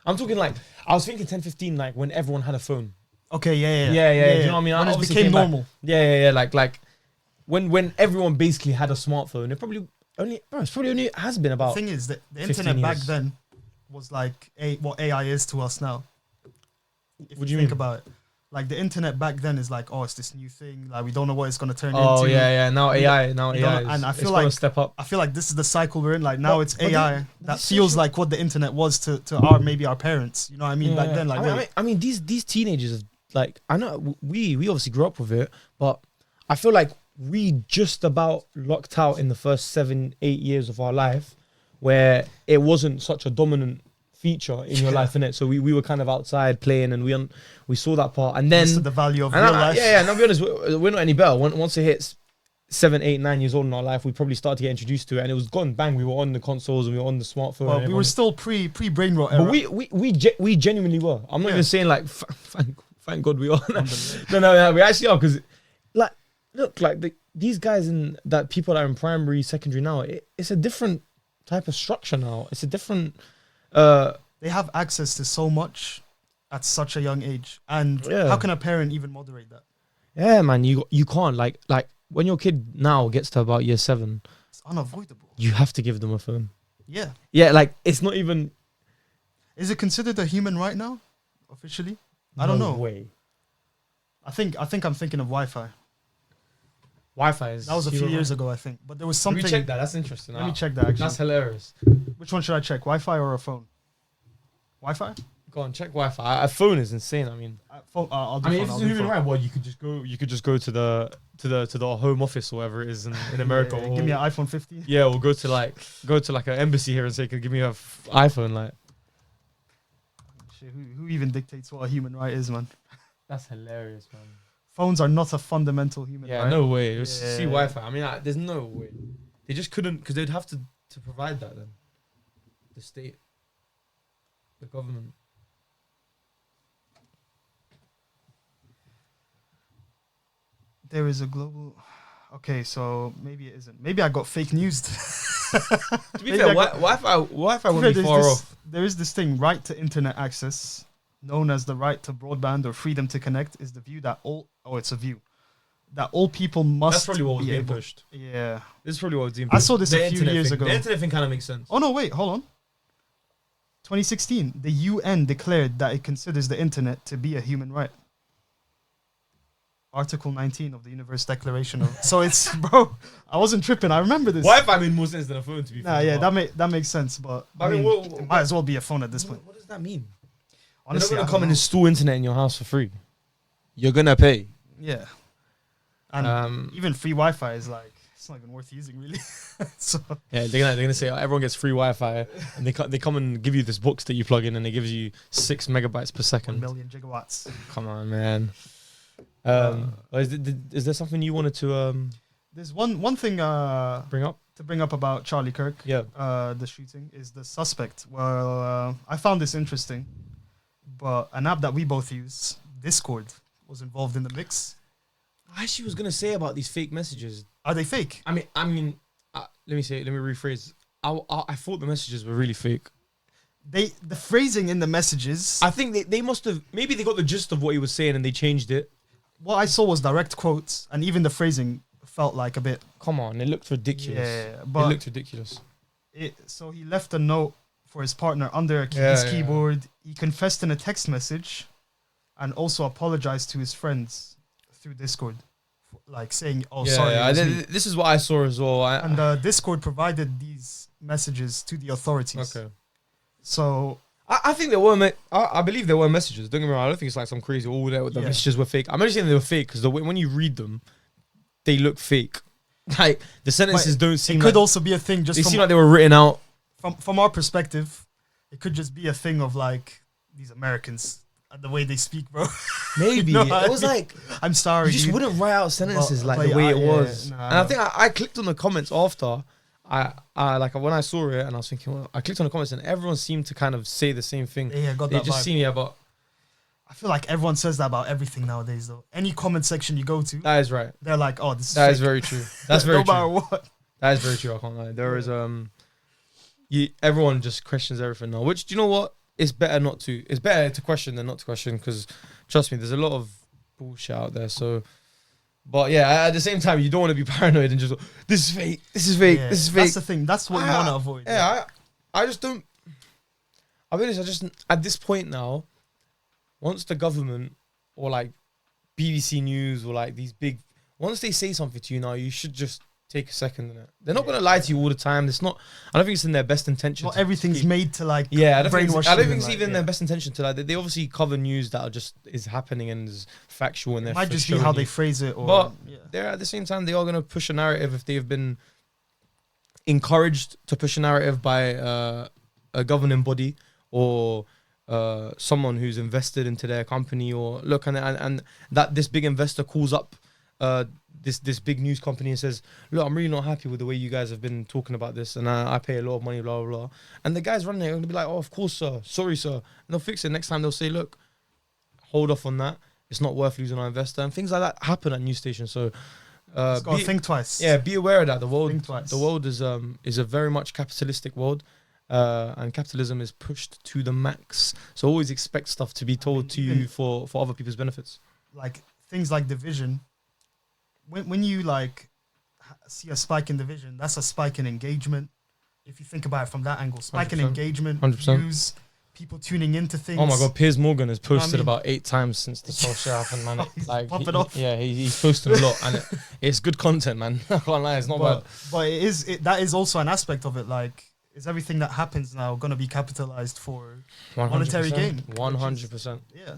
I'm talking like, I was thinking 10, 15, like when everyone had a phone. Okay, yeah. Do you know what I mean? When it Obviously became came back. normal. Yeah. Like when everyone basically had a smartphone, it probably only has been The about. thing is that the 15 internet back years. then was like what AI is to us now. If What do you think mean? about it? Like the internet back then is like, oh, it's this new thing. Like we don't know what it's gonna turn Oh into. yeah. Now We AI. and I feel it's gonna like step up. I feel like this is the cycle we're in. Like now it's but AI that this feels social- like what the internet was to our maybe our parents. You know what I mean? Back then, like I mean, these teenagers, have, like, I know we obviously grew up with it, but I feel like we just about locked out in the first 7-8 years of our life, where it wasn't such a dominant feature in your life, innit? So we were kind of outside playing, and we saw that part, and then understood the value of and real life. Yeah. And I'll be honest, we're not any better. Once it hits 7, 8, 9 years old in our life, we probably started to get introduced to it, and it was gone. Bang, we were on the consoles and we were on the smartphone. Well, and we were still pre brain rot era. but we genuinely were. I'm not Yeah. even saying like thank God we are. no, we actually are, because like look, like these guys that people that are in primary, secondary now, it's a different type of structure now. It's a different. They have access to so much at such a young age, and Yeah. how can a parent even moderate that? Yeah, man, you can't like when your kid now gets to about year 7, It's unavoidable. you have to give them a phone. Yeah. Yeah, like it's not even. Is it considered a human right now, officially? I don't know. Way. I think I'm thinking of Wi-Fi. Wi-Fi is. That was a few years ago, I think. But there was Let something. me check that. That's interesting. Let me check that. Actually, That's hilarious. which one should I check? Wi-Fi or a phone? Wi-Fi. Go on, check Wi-Fi. A phone is insane. I mean. Phone. I'll do I mean, phone. if I'll it's do a human phone. right, well, you could just go to the home office or whatever it is in America. Yeah, or, give me an iPhone 15. yeah, or go to like an embassy here and say, "Could give me a iPhone?" Like Shit, who even dictates what a human right is, man? that's hilarious, man. Phones are not a fundamental human Yeah, right. no way. Just Yeah. see Wi-Fi. I mean, there's no way. They just couldn't, because they'd have to provide that then. The state, the government. There is a global. Okay, so maybe it isn't. Maybe I got fake news. To be Maybe fair, I got- Wi-Fi won't be far off. There is this thing, right to internet access, known as the right to broadband or freedom to connect, is the view that it's a view that all people must. That's probably what was be being able- pushed. Yeah. This is probably what was being I pushed. saw this The a few internet years thing. ago. The internet thing kind of makes sense. Oh no! Wait, hold on. 2016, the UN declared that it considers the internet to be a human right. Article 19 of the Universal Declaration of. So it's, bro. I wasn't tripping. I remember this. Wi-Fi made more sense than a phone, to be fair. Nah, yeah, but- that makes sense. But I mean, it might as well be a phone at this point. What does that mean? Honestly, You're I not don't gonna come and know. install internet in your house for free. You're gonna pay. Yeah. And even free Wi-Fi is like, it's not even worth using, really. So Yeah, they're gonna say, oh, everyone gets free Wi-Fi, and they come and give you this box that you plug in, and it gives you 6 megabytes per 1 second. million gigawatts. Come on, man. Is there something you wanted to There's one thing bring up? to bring up about Charlie Kirk. Yeah. The shooting is the suspect. Well, I found this interesting, but an app that we both use, Discord, was involved in the mix. I actually was gonna say about these fake messages. Are they fake? I mean, let me rephrase. I thought the messages were really fake. The phrasing in the messages. I think they must have, maybe they got the gist of what he was saying and they changed it. What I saw was direct quotes, and even the phrasing felt like a bit. Come on, it looked ridiculous. Yeah, but it looked ridiculous. So he left a note for his partner under his keyboard. He confessed in a text message, and also apologized to his friends through Discord, like saying, "Oh, sorry." This is what I saw as well. And Discord provided these messages to the authorities. Okay. So I think there were. I believe there were messages. Don't get me wrong. I don't think it's like some crazy. The messages were fake. I'm only saying they were fake because when you read them, they look fake. Like the sentences don't seem. It could also be a thing. Just they seem like they were written out. From our perspective, it could just be a thing of like these Americans and the way they speak, bro. Maybe You know it what I was mean? like I'm sorry. you just wouldn't write out sentences But the way it yeah, was. nah. And I think I clicked on the comments after. I like when I saw it and I was thinking, well, I clicked on the comments and everyone seemed to kind of say the same thing. Yeah, got They that just vibe. seem but I feel like everyone says that about everything nowadays, though. Any comment section you go to, that is right. they're like, "Oh, this is That is fake." very true. That's very no true. matter what. That is very true. I can't lie. There is everyone just questions everything now. Which, do you know what? It's better not to. It's better to question than not to question because trust me, there's a lot of bullshit out there. So, but yeah, at the same time, you don't want to be paranoid and just this is fake. This is fake. Yeah, This is fake. That's the thing. That's what you want to avoid. Yeah, I just don't. I'll be honest. I just at this point now, once the government or like BBC News or like these big, once they say something to you now, you should just take a second in it. They're not gonna lie to you all the time. It's not. I don't think it's in their best intention. Not everything's made to like. Yeah, I don't think brainwash you it's and, even like, their best intention to like. They obviously cover news that are just is happening and is factual and It they're might just be showing how you. they phrase it, or But yeah. they're at the same time they are gonna push a narrative if they've been encouraged to push a narrative by a governing body or someone who's invested into their company or look and that this big investor calls up this big news company and says, look, I'm really not happy with the way you guys have been talking about this and I pay a lot of money, blah, blah, blah. And the guys running it are going to be like, oh, of course, sir. Sorry, sir. And they'll fix it. Next time they'll say, look, hold off on that. It's not worth losing our investor. And things like that happen at news stations. So Just gotta think twice. yeah, be aware of that. The Think twice. world is a very much capitalistic world. And capitalism is pushed to the max. So always expect stuff to be told to you for other people's benefits. Like things like division. When you like see a spike in division, that's a spike in engagement. If you think about it from that angle, spike in 100%. engagement, 100%. views, people tuning into things. Oh my God, Piers Morgan has posted I mean? about 8 times since the whole shit happened, man. He's Like, popping off. Yeah, he's posted a lot, and it's good content, man. I can't lie, it's not bad. But that is also an aspect of it. Like, is everything that happens now going to be capitalized for 100%, monetary gain? 100%. Yeah.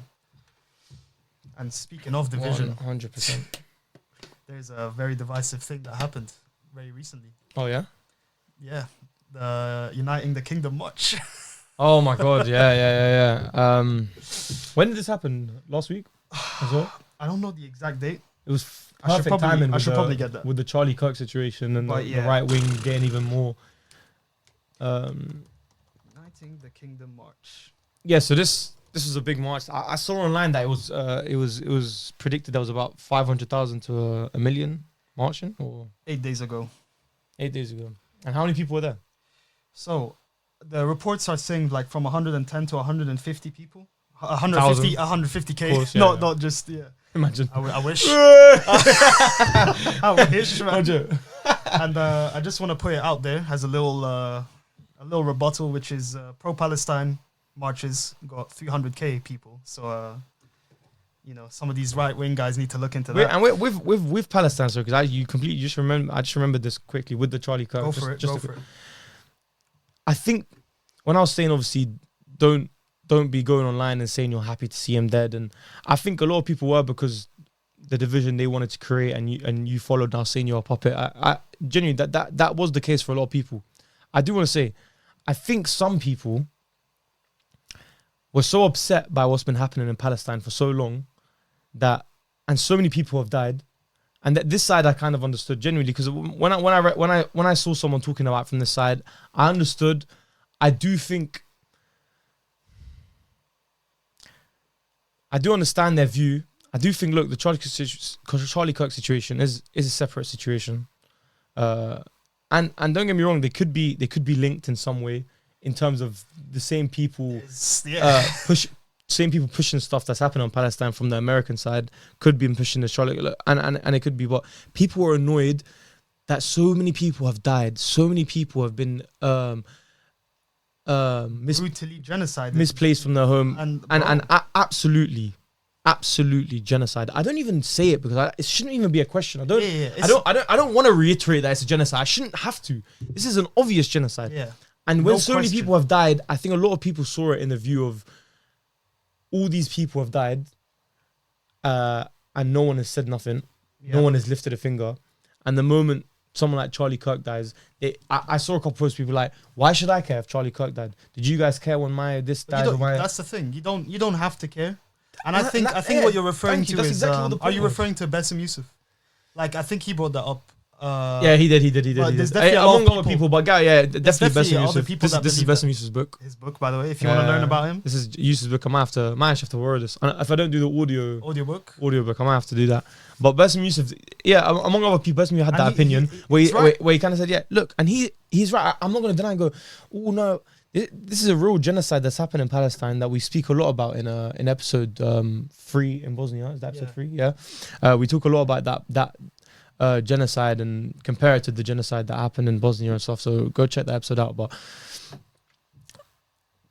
And speaking of division, 100%. there's a very divisive thing that happened very recently. Oh yeah. Yeah, the Uniting the Kingdom march. Oh my God, yeah. When did this happen? Last week as well? I don't know the exact date. It was I should perfect timing. I should probably get that. with the Charlie Kirk situation and But the yeah. right wing getting even more. Uniting the Kingdom march. Yeah, so this was a big march. I saw online that it was predicted there was about 500,000 to a million marching or 8 days ago. 8 days ago. And how many people were there? So the reports are saying like from 110 to 150 people. 150, 150k. Of course, yeah, not yeah. just, yeah. Imagine. I wish. I wish, man. And I just want to put it out there as a little rebuttal, which is pro-Palestine marches got 300k people. So, some of these right-wing guys need to look into that. And with Palestine, so because I just remembered this quickly with the Charlie Kirk. Go for it. I think when I was saying obviously don't be going online and saying you're happy to see him dead, and I think a lot of people were because the division they wanted to create and you followed now saying you're a puppet. I genuinely that was the case for a lot of people. I do want to say I think some people were so upset by what's been happening in Palestine for so long that and so many people have died. And this side I kind of understood genuinely, because when I saw someone talking about it from this side, I understood. I do understand their view. I do think, look, the Charlie Kirk situation is a separate situation, and don't get me wrong, they could be linked in some way in terms of the same people same people pushing stuff that's happening on Palestine from the American side could be pushing the Charlie, and it could be, but people are annoyed that so many people have died, so many people have been brutally genocided, misplaced from their home, and absolutely genocide. I don't even say it because it shouldn't even be a question. I don't want to reiterate that it's a genocide. I shouldn't have to. This is an obvious genocide. Yeah. And when so many people have died, I think a lot of people saw it in the view of all these people have died, and no one has said nothing. Yeah. No one has lifted a finger. And the moment someone like Charlie Kirk dies, I saw a couple posts, people like, why should I care if Charlie Kirk died? Did you guys care when this died? That's the thing. You don't have to care. And I think what you're referring to is, are you referring to Bassem Yousef? Like, I think he brought that up. Yeah, he did. There's definitely among other people, but definitely Bassem Yousef. This is Bassem Yousef's book. His book, by the way, if you want to learn about him. This is Yousef's book. I might have to borrow this. If I don't do the audiobook, I might have to do that. But Bassem Yousef, yeah, among other people, Bassem Yousef had that opinion where he kind of said, yeah, look, and he's right. I'm not going to deny and go, oh no, this is a real genocide that's happened in Palestine that we speak a lot about in episode 3 in Bosnia. Is that episode 3? Yeah. We talk a lot about that genocide and compare it to the genocide that happened in Bosnia and stuff. So go check that episode out. But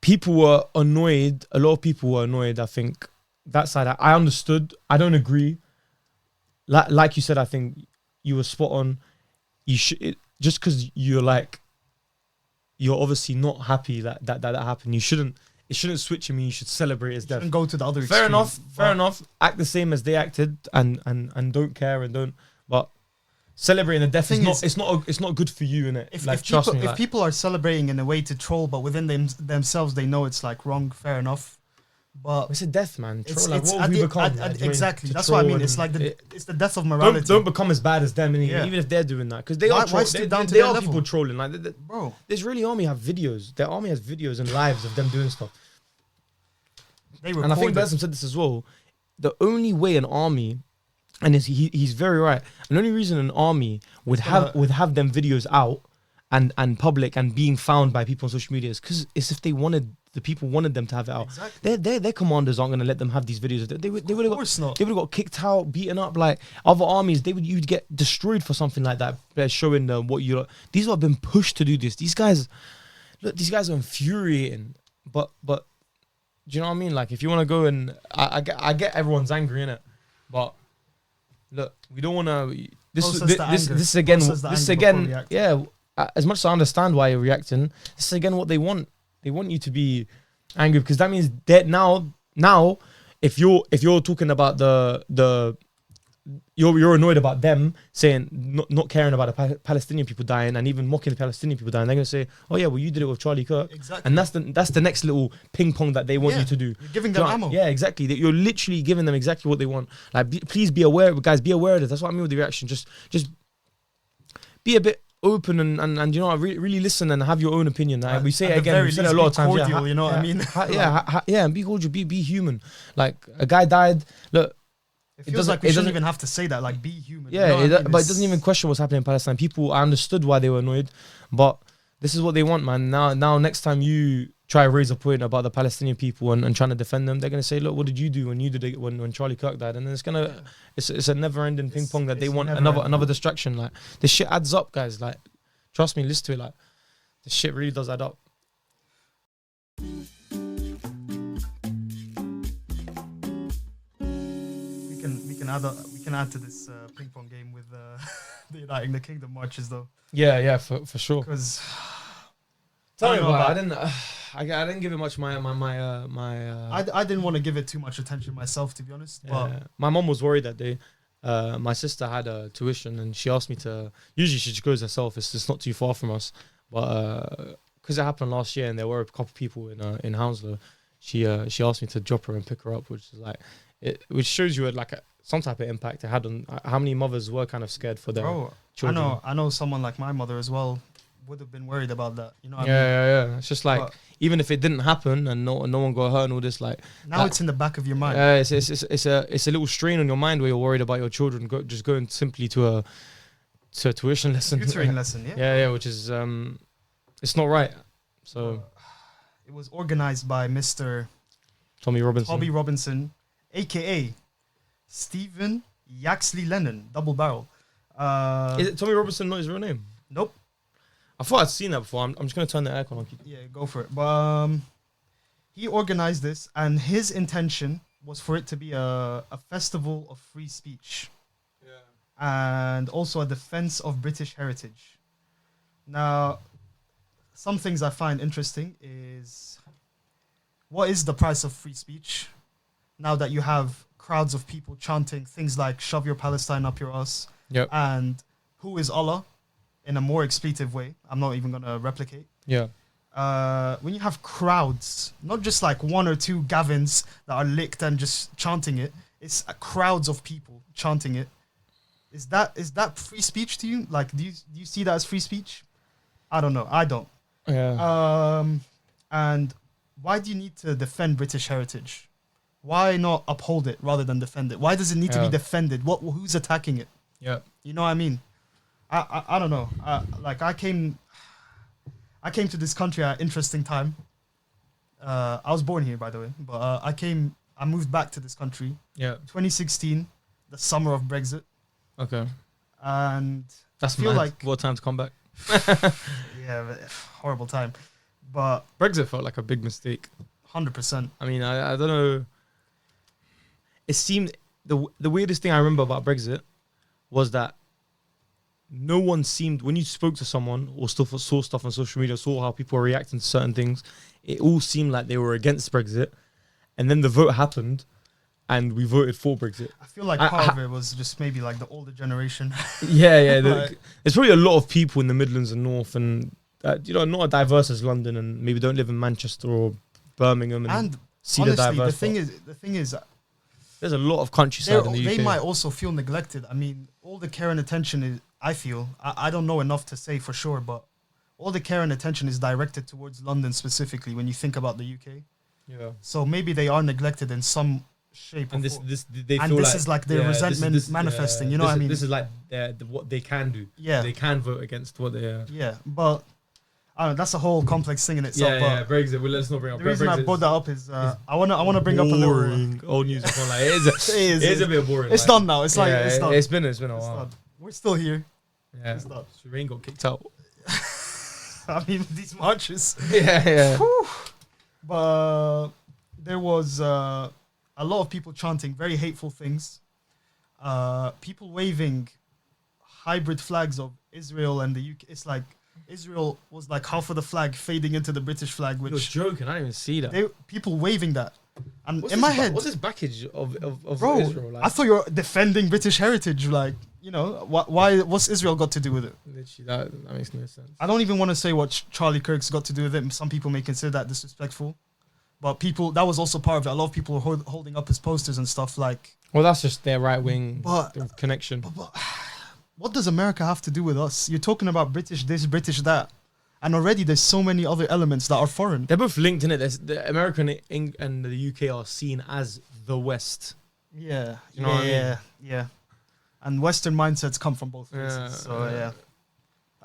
people were annoyed. A lot of people were annoyed. I think that side, I understood. I don't agree. Like you said, I think you were spot on. You should, just because you're obviously not happy that happened. It shouldn't switch. I mean, you should celebrate his death. And go to the other extreme. Fair enough. Act the same as they acted and don't care and don't. But celebrating the death it's not good for you, innit? If people are celebrating in a way to troll, but within themselves they know it's like wrong. Fair enough. But it's a death, man. What have we become? Exactly. That's what I mean. It's like it's the death of morality. Don't become as bad as them, even if they're doing that, because they are people trolling. Like, bro, this really army have videos. Their army has videos and lives of them doing stuff. And I think Bassem said this as well. The only way an army, and he's very right. And the only reason an army would have them videos out and public and being found by people on social media is because it's if the people wanted them to have it out. Exactly. Their commanders aren't going to let them have these videos. They would have got kicked out, beaten up. Like other armies, you'd get destroyed for something like that. They're showing them what you. These have been pushed to do this. These guys are infuriating. But do you know what I mean? Like, if you want to go and I get everyone's angry in it, but look, we don't want to. This again. Yeah. As much as I understand why you're reacting, this is again what they want. They want you to be angry, because that means that now if you're talking about you're annoyed about them saying not caring about the Palestinian people dying and even mocking the Palestinian people dying, they're gonna say, oh yeah, well you did it with Charlie Kirk. Exactly. And that's the next little ping pong that they want you to do. You're giving them ammo. Yeah, exactly. You're literally giving them exactly what they want. Like, please be aware, guys. Be aware of this. That's what I mean with the reaction. Just be a bit open and you know, really listen and have your own opinion. Like, we say it again, we said it a lot of times. Cordial, you know what I mean? And be cordial, be human. Like, a guy died. Look, it feels like we shouldn't even have to say that. Like, be human. Yeah, you know but it doesn't even question what's happening in Palestine. People, I understood why they were annoyed, but this is what they want, man. Now, next time you try to raise a point about the Palestinian people and trying to defend them, they're gonna say, look, what did you do when you did it when Charlie Kirk died? And then it's a never-ending ping pong that they want another distraction. Like, this shit adds up, guys. Like, trust me, listen to it. Like, this shit really does add up. We can add to this ping pong game with the Uniting the Kingdom marches, though. Yeah, for sure. Because tell me about it. I didn't give it much. I didn't want to give it too much attention myself, to be honest. Yeah. But my mom was worried that day. My sister had a tuition and she asked me to. Usually she just goes herself. It's just not too far from us. But because it happened last year and there were a couple of people in Hounslow, she asked me to drop her and pick her up, which is like, which shows you like some type of impact it had on how many mothers were kind of scared for their Bro, children. I know someone like my mother as well would have been worried about that. You know what I mean? Yeah. It's just like But even if it didn't happen and no one got hurt and all this, like now that- it's in the back of your mind. it's a little strain on your mind where you're worried about your children just going simply to a tuition lesson. Tutoring lesson, yeah. yeah, which is it's not right. So It was organized by Mr. Tommy Robinson, aka Stephen Yaxley Lennon, double barrel. Is it Tommy Robinson not his real name? Nope. I thought I'd seen that before. I'm just gonna turn the aircon on. Yeah, go for it. But he organized this, and his intention was for it to be a festival of free speech. And also a defense of British heritage. Now, some things I find interesting is, what is the price of free speech? Now that you have crowds of people chanting things like "Shove your Palestine up your ass," Yep. and "Who is Allah?" in a more expletive way. I'm not even gonna replicate. Yeah. When you have crowds, not just like one or two Gavins that are licked and just chanting it, it's crowds of people chanting it. Is that free speech to you? Like, do you see that as free speech? I don't know. I don't. Yeah. And why do you need to defend British heritage? Why not uphold it rather than defend it? Why does it need to be defended? Who's attacking it? Yeah. You know what I mean? I don't know. Like I came to this country at an interesting time. I was born here, by the way, but I moved back to this country. Yeah. 2016, the summer of Brexit, Okay. and That's I feel mad. like What time to come back? yeah, horrible time, but Brexit felt like a big mistake. 100%. I mean, I don't know. It seemed the weirdest thing I remember about Brexit was that no one seemed, when you spoke to someone or saw stuff on social media, saw how people were reacting to certain things, it all seemed like they were against Brexit. And then the vote happened and we voted for Brexit. I feel like part of it was just maybe like the older generation. Yeah. Like- There's probably a lot of people in the Midlands and North and, not as diverse as London and maybe don't live in Manchester or Birmingham and see honestly, the diverse. the thing is, there's a lot of countryside in the UK. they might also feel neglected. I mean, all the care and attention is, I feel, I don't know enough to say for sure, but all the care and attention is directed towards London specifically when you think about the UK. Yeah. So maybe they are neglected in some shape And or form. they And feel this is like their resentment manifesting, you know what I mean? This is like what they can do. Yeah. They can vote against what they are. Yeah, but I don't know, that's a whole complex thing in itself. But Brexit. Well, let's not bring up the reason Brexit. I brought that up is I wanna bring up a little. boring old news. Like, it is a bit boring. It's done now. It's like yeah, it's done. It's been a It's while. done. We're still here. Yeah. It's done. Shireen got kicked out. I mean, these marches. Yeah. But there was a lot of people chanting very hateful things. People waving hybrid flags of Israel and the UK. It's like Israel was like half of the flag fading into the British flag, You were which joking. I didn't even see that. people waving that. And What's in my this head, what's this package of bro, Israel? Like, I thought you were defending British heritage. Like, why? What's Israel got to do with it? literally, that makes no sense. I don't even want to say what Charlie Kirk's got to do with it. Some people may consider that disrespectful, but that was also part of it. A lot of people were holding up his posters and stuff like. Well, that's just their right wing But- connection. But what does America have to do with us? You're talking about British this, British that, and already there's so many other elements that are foreign. They're both linked in it. The America and the UK are seen as the West. Yeah, You know what I mean? yeah. And Western mindsets come from both places. Yeah, So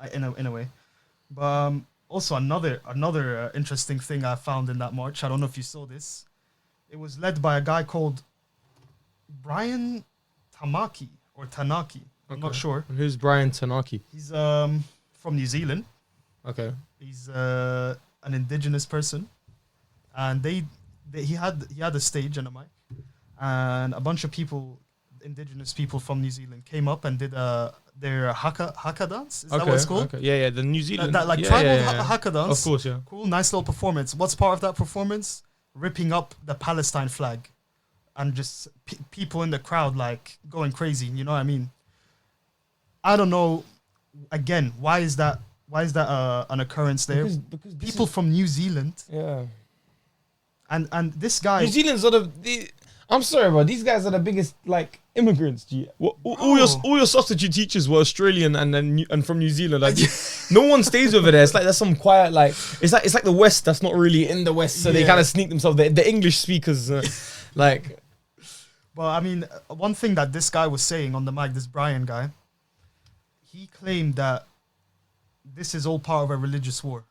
yeah. in a way. But also another interesting thing I found in that march. I don't know if you saw this. It was led by a guy called Brian Tamaki or Tanaki. I'm not Okay. sure. And who's Brian Tanaki? He's from New Zealand. Okay. He's an indigenous person, and he had a stage and a mic, and a bunch of people, indigenous people from New Zealand, came up and did their haka dance. Is that what it's called? Okay. Yeah, the New Zealand. That like yeah, tribal yeah. haka dance. Of course, yeah. Cool, nice little performance. What's part of that performance? Ripping up the Palestine flag, and just people in the crowd like going crazy. You know what I mean? I don't know. Again, why is that an occurrence there? Because People from New Zealand, Yeah. and this guy. New Zealand's sort of the. I'm sorry, bro. These guys are the biggest like immigrants. G. All your substitute teachers were Australian and from New Zealand. Like, no one stays over there. It's like there's some quiet like it's like the West that's not really in the West, so they kind of sneak themselves. The English speakers, like. Well, I mean, one thing that this guy was saying on the mic, this Brian guy, he claimed that this is all part of a religious war,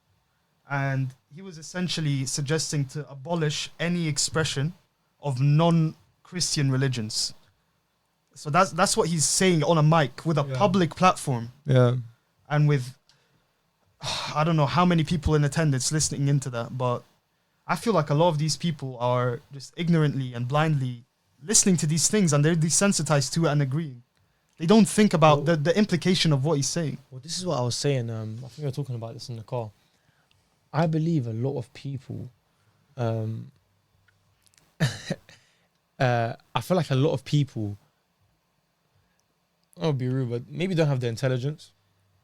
and he was essentially suggesting to abolish any expression of non-Christian religions. So that's what he's saying on a mic with a public platform. Yeah. And with, I don't know how many people in attendance listening into that, but I feel like a lot of these people are just ignorantly and blindly listening to these things, and they're desensitized to it and agreeing. They don't think about the implication of what he's saying. Well, this is what I was saying. I think we were talking about this in the car. I believe a lot of people, I feel like a lot of people, I'll be rude, but maybe don't have the intelligence,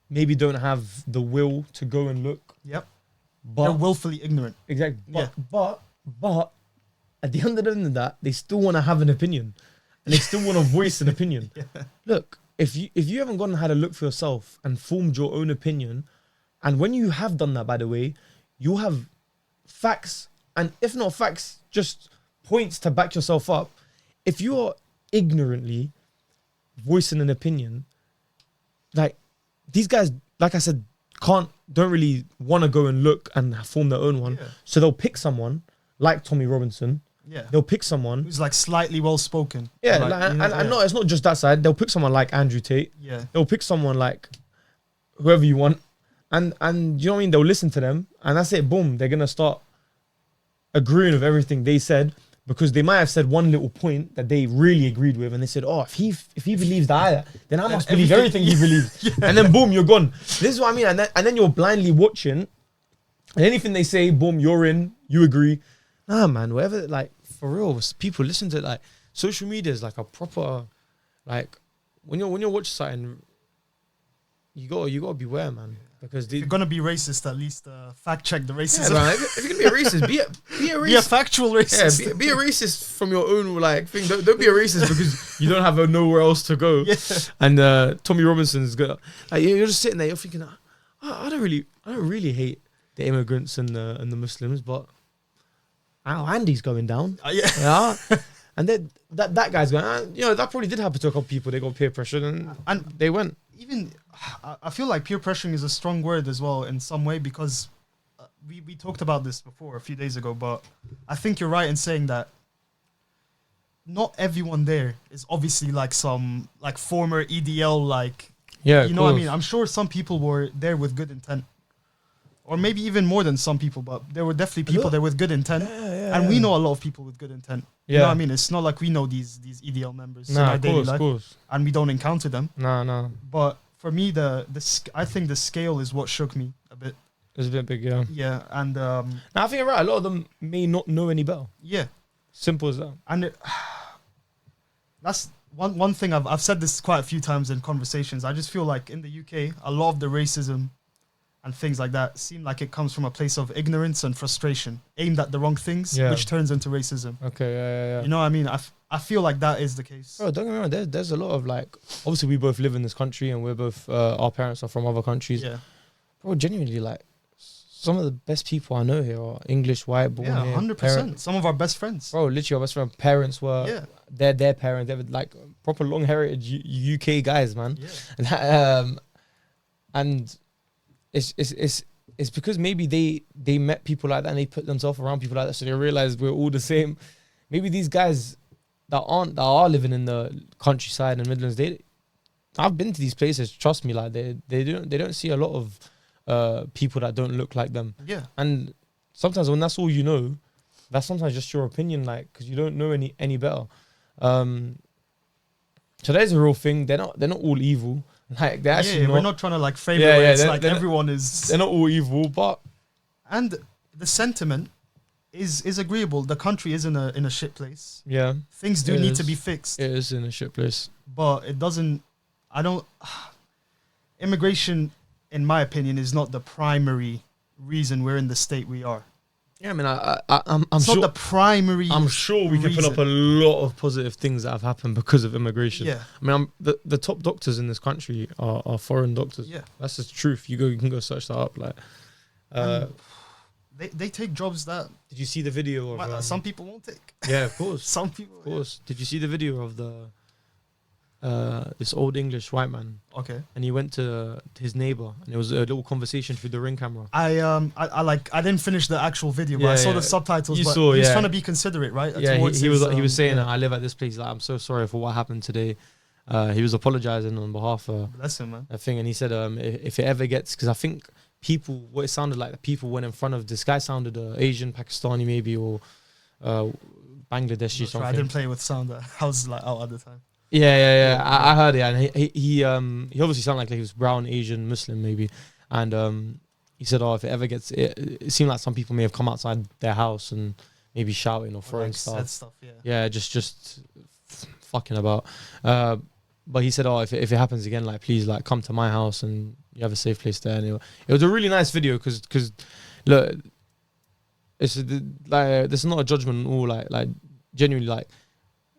maybe don't have the will to go and look. Yep. But they're willfully ignorant. Exactly. But at the end of that, they still want to have an opinion, and they still want to voice an opinion. Look, if you haven't gone and had a look for yourself and formed your own opinion, and when you have done that, by the way, you'll have facts, and if not facts, just points to back yourself up. If you are ignorantly voicing an opinion, like these guys, like I said, don't really want to go and look and form their own one. So they'll pick someone like Tommy Robinson. They'll pick someone who's like slightly well spoken. No, it's not just that side. They'll pick someone like Andrew Tate. They'll pick someone like whoever you want. And you know what I mean? They'll listen to them, and that's it. Boom, they're gonna start agreeing with everything they said, because they might have said one little point that they really agreed with, and they said, "Oh, if he believes that, then I must believe everything he believes." And then boom, you're gone. This is what I mean. And then you're blindly watching, and anything they say, boom, you're in. You agree. Nah, man. Whatever. Like for real, people listen to it. Like social media is like a proper, like when you're watching something, you gotta beware, man. Because if you're gonna be racist, at least fact check the racism. Yeah, if you're gonna be a racist, be a racist. Be a factual racist. Yeah, be a racist from your own like thing. Don't be a racist because you don't have nowhere else to go. And Tommy Robinson's good. Like you're just sitting there, you're thinking, I don't really hate the immigrants and the Muslims, but Andy's going down. Yeah. And then that guy's going. That probably did happen to a couple people. They got peer pressure and they went. Even I feel like peer pressuring is a strong word as well in some way, because we talked about this before a few days ago, but I think you're right in saying that not everyone there is obviously like some like former EDL you know what I mean? I'm sure some people were there with good intent, or maybe even more than some people, but there were definitely people there with good intent, and we know a lot of people with good intent. You know what I mean? It's not like we know these EDL members in our daily life, and we don't encounter them. No. But for me, I think the scale is what shook me a bit. It's a bit big, yeah. Yeah, and I think you're right. A lot of them may not know any better. Yeah, simple as that. And that's one thing I've said this quite a few times in conversations. I just feel like in the UK, a lot of the racism and things like that seem like it comes from a place of ignorance and frustration aimed at the wrong things, which turns into racism. Okay, yeah. You know what I mean? I feel like that is the case. Bro, don't get me wrong. There's a lot of like, obviously we both live in this country and we're both, our parents are from other countries. Yeah. Bro, genuinely, like, some of the best people I know here are English, white, born here. 100%. Some of our best friends. Bro, literally our best friend parents were, their parents, they were like proper long heritage UK guys, man. Yeah. And it's because maybe they met people like that and they put themselves around people like that, so they realize we're all the same. Maybe these guys that are living in the countryside and Midlands, I've been to these places. Trust me, like they don't see a lot of people that don't look like them. Yeah. And sometimes when that's all you know, that's sometimes just your opinion, like because you don't know any better. So there's a real thing. They're not all evil. Like they're actually we're not trying to like frame it where it's like everyone is. They're not all evil, but and the sentiment is agreeable. The country is in a shit place. Yeah, things do need to be fixed. It is in a shit place, but it doesn't. Immigration, in my opinion, is not the primary reason we're in the state we are. Yeah, I mean, I'm It's sure. not the primary. I'm sure we can put up a lot of positive things that have happened because of immigration. Yeah. I mean, the top doctors in this country are foreign doctors. Yeah. That's the truth. You can go search that up. Like, they take jobs that did you see the video of some people won't take. Yeah, of course. Some people. Of course. Did you see the video of this old English white man? Okay. And he went to his neighbor, and it was a little conversation through the Ring camera. I didn't finish the actual video, but I saw the subtitles. He was trying to be considerate, right? Yeah, he was saying, I live at this place. Like, I'm so sorry for what happened today. He was apologizing on behalf of bless him, man. I think, and he said, if it ever gets, because I think what it sounded like, the people went in front of this guy sounded Asian, Pakistani maybe, or Bangladeshi something. I didn't play with sound. I was like out at the time. Yeah. I heard it, and he obviously sounded like he was brown, Asian, Muslim maybe, and he said, if it ever gets, it seemed like some people may have come outside their house and maybe shouting or throwing stuff. Yeah, just fucking about. But he said, if it happens again, like, please, like, come to my house and you have a safe place there. And it was a really nice video because look, it's like, this is not a judgment at all. Like genuinely, like,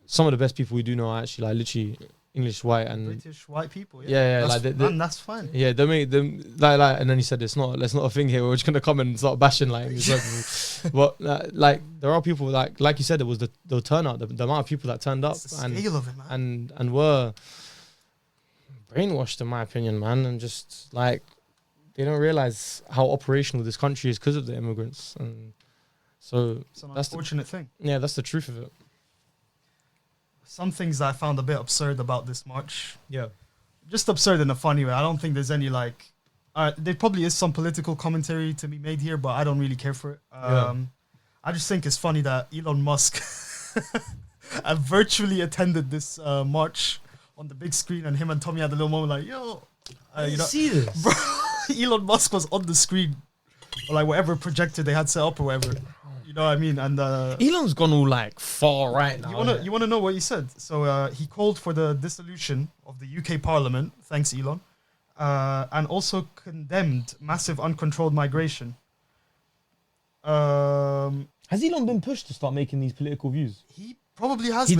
some of the best people we do know are actually like literally English white and British white people. Yeah, that's fine. Yeah, they make them like, and then he said, it's not a thing here. We're just gonna come and start bashing like English people. But like, there are people like you said, there was the turnout, the amount of people that turned up and were brainwashed, in my opinion, man, and just like they don't realize how operational this country is because of the immigrants, and so it's an unfortunate thing. Yeah, that's the truth of it. Some things that I found a bit absurd about this march. Yeah. Just absurd in a funny way. I don't think there's any like... there probably is some political commentary to be made here, but I don't really care for it. I just think it's funny that Elon Musk virtually attended this march on the big screen, and him and Tommy had a little moment like, yo... you see this? Bro, Elon Musk was on the screen, or like whatever projector they had set up or whatever. You know what I mean? And Elon's gone all like far right now. You wanna know what he said? So he called for the dissolution of the UK Parliament. Thanks, Elon. And also condemned massive uncontrolled migration. Has Elon been pushed to start making these political views? He probably has. He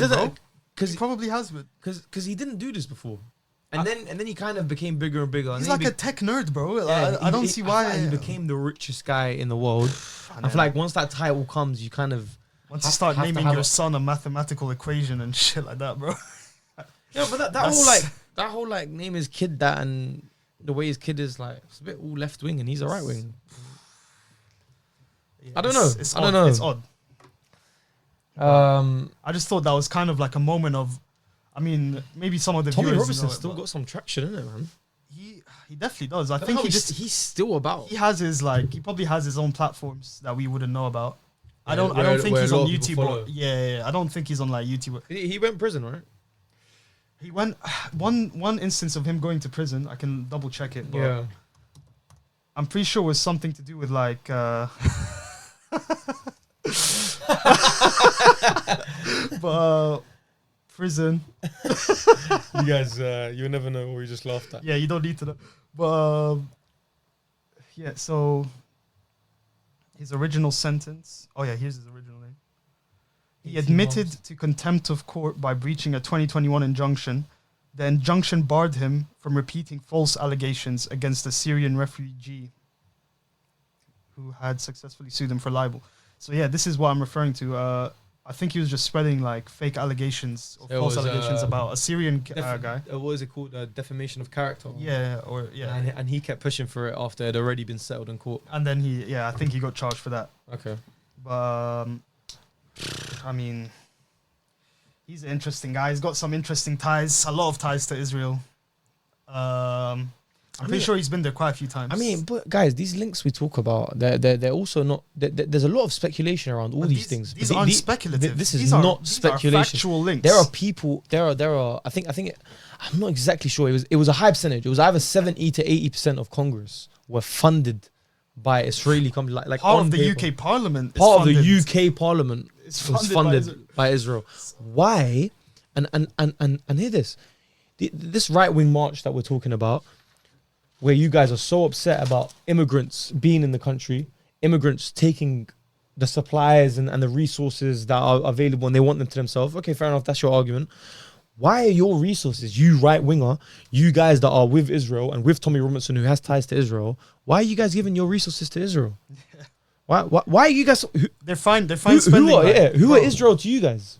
probably has been. Because he didn't do this before. And then he kind of became bigger and bigger. He's like a tech nerd, bro. Yeah, I don't see why. He became the richest guy in the world. I feel like once that title comes, you kind of... Once you start naming your son a mathematical equation and shit like that, bro. Yeah, but that whole name his kid that, and the way his kid is, like, it's a bit all left wing and he's a right wing. Yeah, I don't know. I don't know. It's odd. I just thought that was kind of like a moment of... I mean, maybe some of the Tommy viewers Robinson's still got some traction in it, man. He definitely does. I think he's still about. He has his he probably has his own platforms that we wouldn't know about. Yeah, I don't think he's on YouTube. Yeah, I don't think he's on like YouTube. He went to prison, right? He went one instance of him going to prison. I can double check it. But yeah, I'm pretty sure it was something to do with like. But prison. You guys, you'll never know what we just laughed at. Yeah, you don't need to know. But yeah, so his original sentence. Oh yeah, here's his original name. He admitted to contempt of court by breaching a 2021 injunction. The injunction barred him from repeating false allegations against a Syrian refugee who had successfully sued him for libel. So yeah, this is what I'm referring to. I think he was just spreading like fake allegations or false allegations about a Syrian guy. What is it called? Defamation of character. Yeah, And he kept pushing for it after it had already been settled in court. And then I think he got charged for that. Okay. But I mean, he's an interesting guy. He's got some interesting ties, a lot of ties to Israel. I'm pretty sure he's been there quite a few times. I mean, but guys, these links we talk about, they're also not... There's a lot of speculation around all these things. These aren't speculative. This is not speculation. These are factual links. There are people... There are... I think I'm not exactly sure. It was a high percentage. It was either 70 to 80% of Congress were funded by Israeli companies. Like part of the UK Parliament. Part of the UK Parliament was funded by Israel. Why? And hear this. This right-wing march that we're talking about, where you guys are so upset about immigrants being in the country, immigrants taking the supplies and the resources that are available and they want them to themselves. Okay, fair enough. That's your argument. Why are your resources, you right winger, you guys that are with Israel and with Tommy Robinson who has ties to Israel, why are you guys giving your resources to Israel? Yeah. Why are you guys? They're fine spending. Who are Israel to you guys?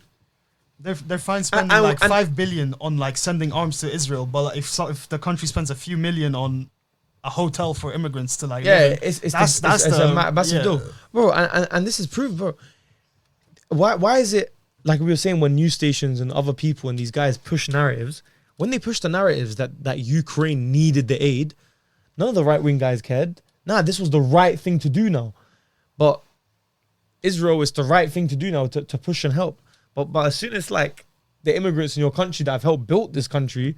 They're fine spending like 5 billion on like sending arms to Israel, but like, if the country spends a few million on a hotel for immigrants to like, it's a massive deal, bro. And this is proof, bro. Why is it? Like we were saying, when news stations and other people and these guys push narratives, when they push the narratives that Ukraine needed the aid, none of the right-wing guys cared. Nah, this was the right thing to do now. But Israel is the right thing to do now to push and help. But as soon as like the immigrants in your country that have helped build this country,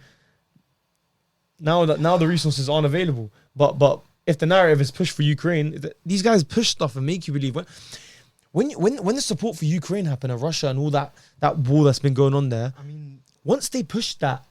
now the resources aren't available. But if the narrative is pushed for Ukraine, these guys push stuff and make you believe. When the support for Ukraine happened and Russia and all that war that's been going on there, I mean, once they push that,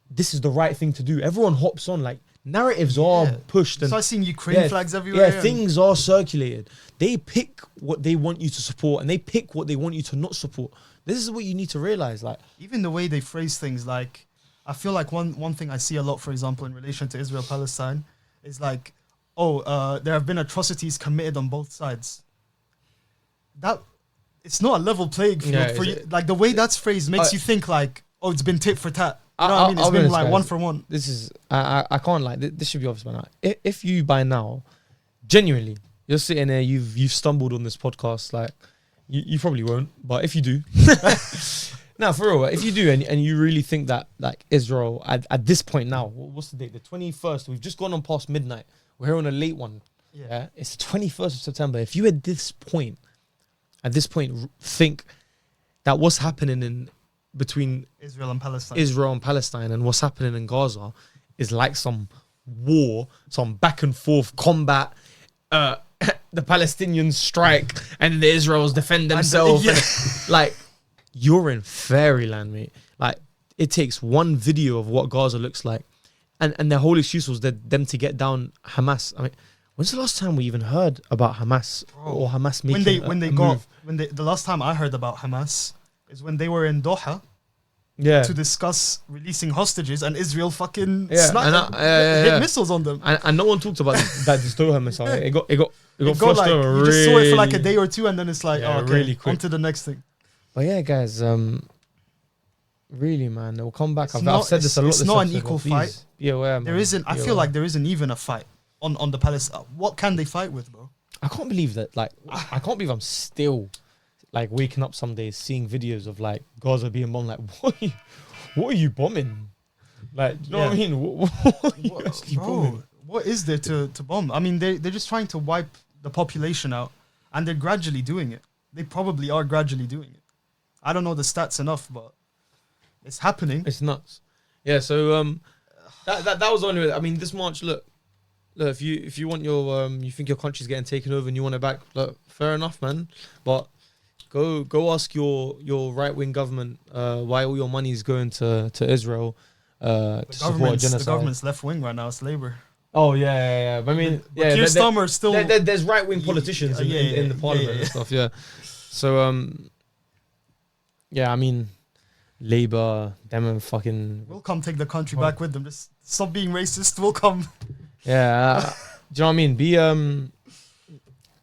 this is the right thing to do. Everyone hops on. Like narratives are pushed. And so I seen Ukraine flags everywhere. Yeah, things are circulated. They pick what they want you to support and they pick what they want you to not support. This is what you need to realize. Like even the way they phrase things, like I feel like one thing I see a lot, for example, in relation to Israel Palestine, is like, there have been atrocities committed on both sides. That it's not a level playing field for you. Like the way that's phrased makes you think like, it's been tit for tat. You know what I mean? It's been like one for one. This is I can't lie. This should be obvious by now. If you by now, genuinely, you're sitting there, you've stumbled on this podcast, like you probably won't, but if you do, now for real, if you do, and you really think that like Israel at this point now, what's the date? The 21st. We've just gone on past midnight. We're here on a late one. Yeah, it's the 21st of September. If you at this point think that what's happening in between Israel and Palestine and what's happening in Gaza is like some war, some back and forth combat, the Palestinians strike and the Israelis defend themselves. Like you're in fairyland, mate. Like it takes one video of what Gaza looks like and their whole excuse was them to get down Hamas. I mean, when's the last time we even heard about Hamas or Hamas making the last time I heard about Hamas is when they were in Doha to discuss releasing hostages and Israel fucking hit missiles on them. And no one talked about that Doha missile. It got flushed like, over you just saw it for like a day or two and then it's like, really quick. On to the next thing. But yeah, guys, really, man, they'll come back. I've said this a lot. It's not an equal fight. Be aware, man. There isn't. I feel like there isn't even a fight on the Palestine. What can they fight with, bro? I can't believe that. Like, I can't believe I'm still like waking up some days seeing videos of like Gaza being bombed. Like, what are you bombing? Like, do you know what I mean? What are you actually bombing? What is there to bomb? I mean, they're just trying to wipe the population out, and they're gradually doing it. They probably are gradually doing it. I don't know the stats enough, but it's happening. It's nuts. Yeah. So that was only. I mean, this March. Look, if you want your you think your country's getting taken over and you want it back, look, fair enough, man. But go ask your right wing government why all your money is going to Israel to support genocide. The government's left wing right now. It's Labour. Oh yeah. But I mean, Keir Starmer still. There's right wing politicians in the parliament and stuff. Yeah. So yeah, I mean, Labour, them and fucking. We'll come take the country back with them. Just stop being racist. We'll come. Yeah, do you know what I mean? Be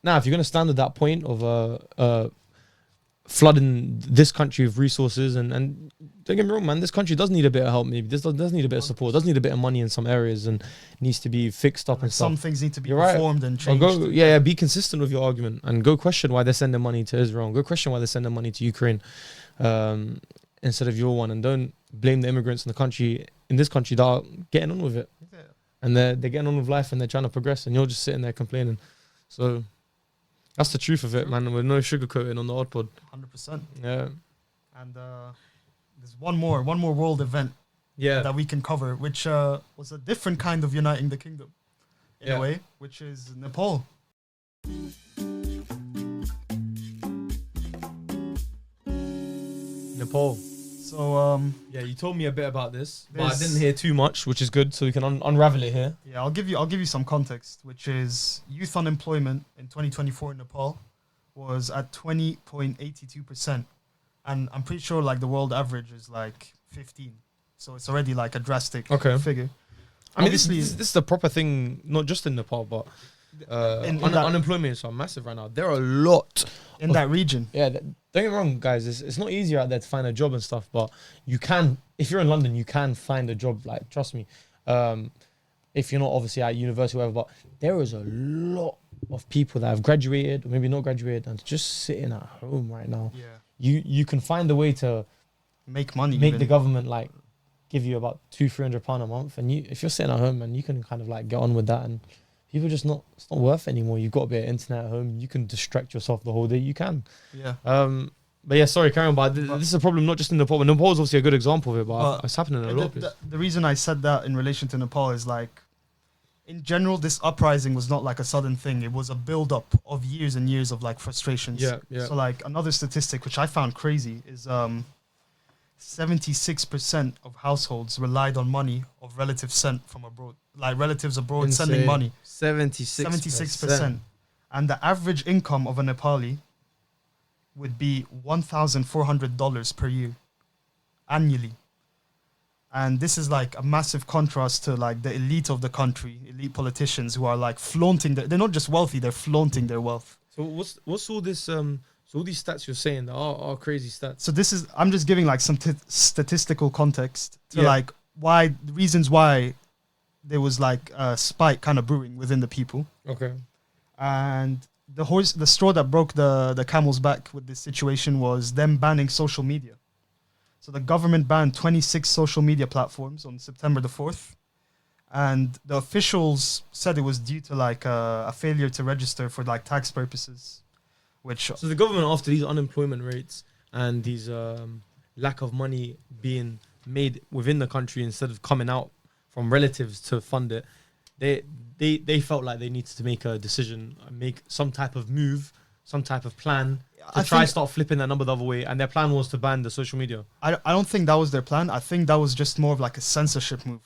now if you're gonna stand at that point of flooding this country with resources and don't get me wrong, man, this country does need a bit of help. Maybe this does need a bit of support. Does need a bit of money in some areas and needs to be fixed up and stuff. Some things need to be reformed and changed. Be consistent with your argument and go question why they're sending money to Israel. And go question why they're sending money to Ukraine instead of your one, and don't blame the immigrants in this country that are getting on with it. Yeah. And they're getting on with life and they're trying to progress, and you're just sitting there complaining. So that's the truth of it, man. With no sugarcoating on the OdPod. 100%. Yeah. And there's one more world event that we can cover, which was a different kind of uniting the kingdom in a way, which is Nepal. Nepal. So you told me a bit about this, but I didn't hear too much, which is good. So we can unravel it here. Yeah, I'll give you some context, which is youth unemployment in 2024 in Nepal was at 20.82%, and I'm pretty sure like the world average is like 15. So it's already like a drastic figure. I mean, this is the proper thing, not just in Nepal, but unemployment is so massive right now. There are a lot in that region. Yeah, don't get me wrong, guys. It's not easier out there to find a job and stuff, but you can, if you're in London, you can find a job. Like, trust me. If you're not obviously at university or whatever, but there is a lot of people that have graduated, or maybe not graduated, and just sitting at home right now. Yeah. You can find a way to make money. Make the government like give you about £200-300 a month, and if you're sitting at home and you can kind of like get on with that, and people just it's not worth it anymore. You've got a bit of internet at home. You can distract yourself the whole day. You can. Yeah. But yeah, sorry, carry on. But this is a problem not just in Nepal. Nepal is obviously a good example of it, but it's happening in a lot of places. The reason I said that in relation to Nepal is like, in general, this uprising was not like a sudden thing. It was a build-up of years and years of like frustrations. Yeah, yeah. So like another statistic which I found crazy is 76% of households relied on money of relatives sent from abroad. Like relatives abroad Insane. sending money. 76%. And the average income of a Nepali would be $1,400 per year annually. And this is like a massive contrast to like the elite of the country, elite politicians who are like flaunting they're not just wealthy, they're flaunting their wealth. So what's all this so all these stats you're saying that are crazy stats? So this is, I'm just giving like some statistical context to like why, the reasons why there was like a spike kind of brewing within the people. Okay. And the straw that broke the camel's back with this situation was them banning social media. So the government banned 26 social media platforms on September the 4th. And the officials said it was due to like a failure to register for like tax purposes. So the government, after these unemployment rates and these lack of money being made within the country instead of coming out from relatives to fund it, they felt like they needed to make a decision, make some type of move, some type of plan to try start flipping that number the other way. And their plan was to ban the social media. I don't think that was their plan. I think that was just more of like a censorship move.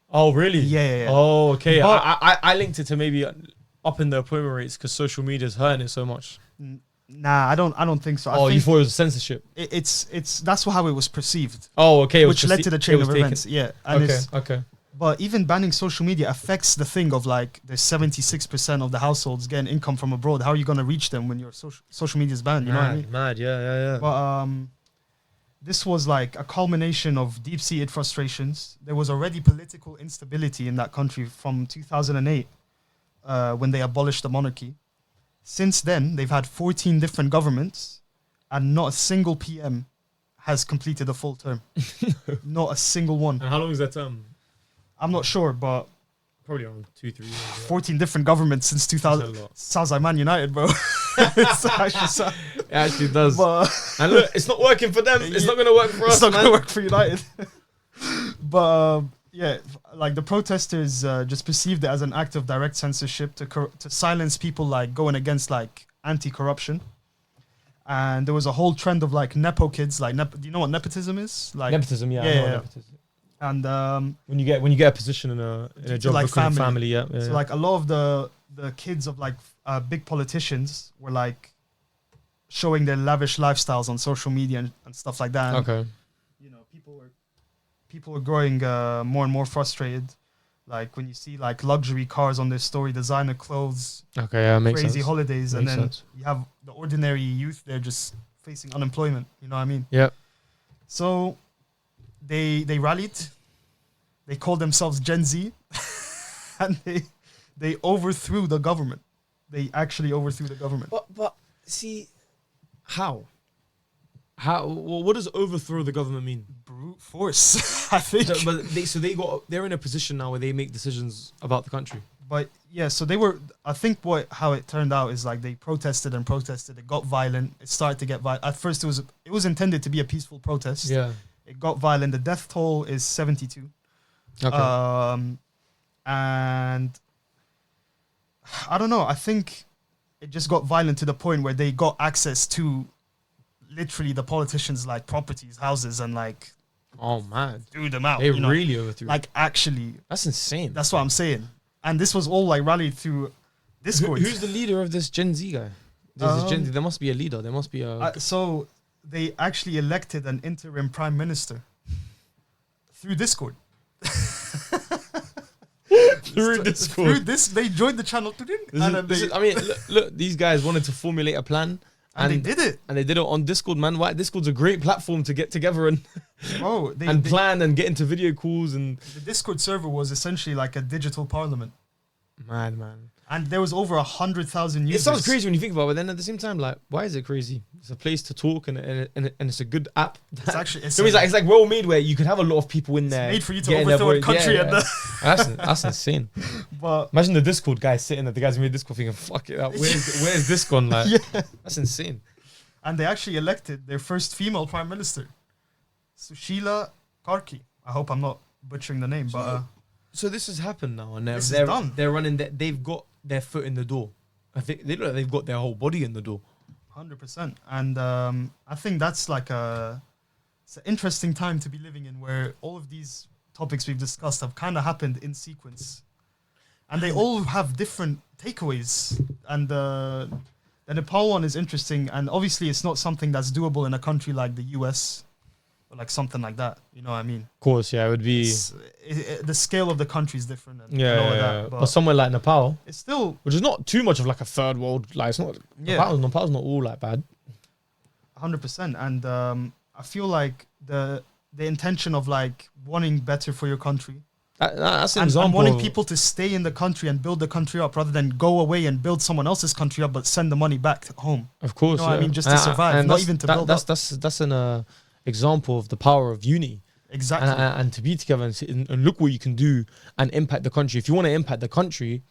Oh, really? Yeah. Oh, okay. I linked it to maybe upping the employment rates because social media is hurting it so much. Nah, I don't think so. I think you thought it was censorship? It's that's how it was perceived. Oh, okay. Which led to the chain of events. Yeah. And okay. But even banning social media affects the thing of like there's 76% of the households getting income from abroad. How are you going to reach them when your social media is banned? You know what I mean? Mad, yeah. But this was like a culmination of deep-seated frustrations. There was already political instability in that country from 2008 when they abolished the monarchy. Since then, they've had 14 different governments and not a single PM has completed a full term. Not a single one. And how long is that term? I'm not sure, but probably around 2-3 years. 14 different governments since 2000. Sounds like Man United, bro. It actually does. And look, it's not working for them. It's not going to work for us. It's not going to work for United. But yeah, like the protesters just perceived it as an act of direct censorship to silence people like going against like anti-corruption. And there was a whole trend of like nepo kids. Like, do you know what nepotism is? Like nepotism, yeah. I know nepotism. And when you get a position in a job like family, yeah. So like a lot of the kids of like big politicians were like showing their lavish lifestyles on social media and stuff like that. And, okay. You know, people were growing more and more frustrated. Like when you see like luxury cars on their story, designer clothes, makes crazy sense. holidays, and then you have the ordinary youth there just facing unemployment. You know what I mean? Yeah. So they rallied. They called themselves Gen Z, and they overthrew the government. They actually overthrew the government. But see, how? What does overthrow the government mean? Brute force, I think. They're in a position now where they make decisions about the country. But yeah, so they were. I think how it turned out is like they protested and protested. It got violent. It started to get violent. At first, it was intended to be a peaceful protest. Yeah. It got violent. The death toll is 72. Okay. And I don't know. I think it just got violent to the point where they got access to literally the politicians' like properties, houses, and like. Oh man, threw them out. They really overthrew. Like actually, that's insane. That's what I'm saying. And this was all like rallied through Discord. Who's the leader of this Gen Z guy? There's this there must be a leader. There must be a. So they actually elected an interim prime minister through Discord. Through Discord. They joined the channel. Look, these guys wanted to formulate a plan. And they did it. And they did it on Discord, man. Why? Discord's a great platform to get together and plan and get into video calls. And the Discord server was essentially like a digital parliament. Man. And there was over 100,000 users. It sounds crazy when you think about it, but then at the same time, like, why is it crazy? It's a place to talk and it's a good app. It's like well made where you could have a lot of people in there. It's made for you to overthrow a country. That's insane. But imagine the Discord guys sitting there, the guys who made Discord thinking, fuck it, where's this gone? Like, that's insane. And they actually elected their first female prime minister, Sushila Karki. I hope I'm not butchering the name, but so this has happened now, and they're done. They're running. They've got their foot in the door. I think they look like they've got their whole body in the door. 100%. And I think that's like it's an interesting time to be living in, where all of these topics we've discussed have kind of happened in sequence, and they all have different takeaways. And the Nepal one is interesting, and obviously it's not something that's doable in a country like the US. Or like something like that, you know what I mean? Of course, yeah, it would be... the scale of the country is different. And all of that, but somewhere like Nepal... It's still... Which is not too much of like a third world... Like, it's not... Yeah. Nepal's not all like bad. 100%. And I feel like the intention of like wanting better for your country... That's an example. And wanting people to stay in the country and build the country up rather than go away and build someone else's country up but send the money back home. Of course, you know what I mean? Just to survive, not even to build up. That's an... example of the power of uni, exactly, and to be together and look what you can do and impact the country. If you want to impact the country,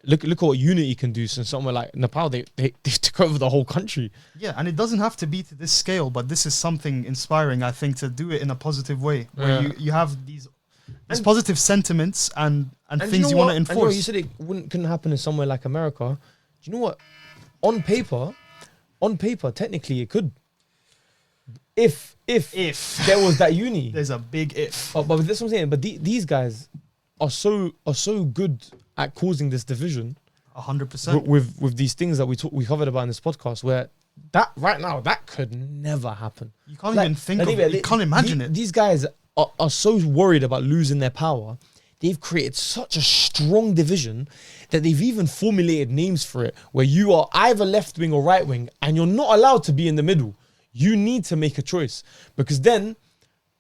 look at what unity can do. So somewhere like Nepal, they took over the whole country. Yeah, and it doesn't have to be to this scale, but this is something inspiring, I think, to do it in a positive way, where you have these positive sentiments and things you want to enforce. You said it couldn't happen in somewhere like America. Do you know what? On paper, technically it could. If there was that uni, there's a big if. But that's what I'm saying. But these guys are so good at causing this division. 100%. With these things that we covered about in this podcast, where that right now that could never happen. You can't even think of it. You can't imagine it. These guys are so worried about losing their power. They've created such a strong division that they've even formulated names for it, where you are either left wing or right wing, and you're not allowed to be in the middle. You need to make a choice, because then,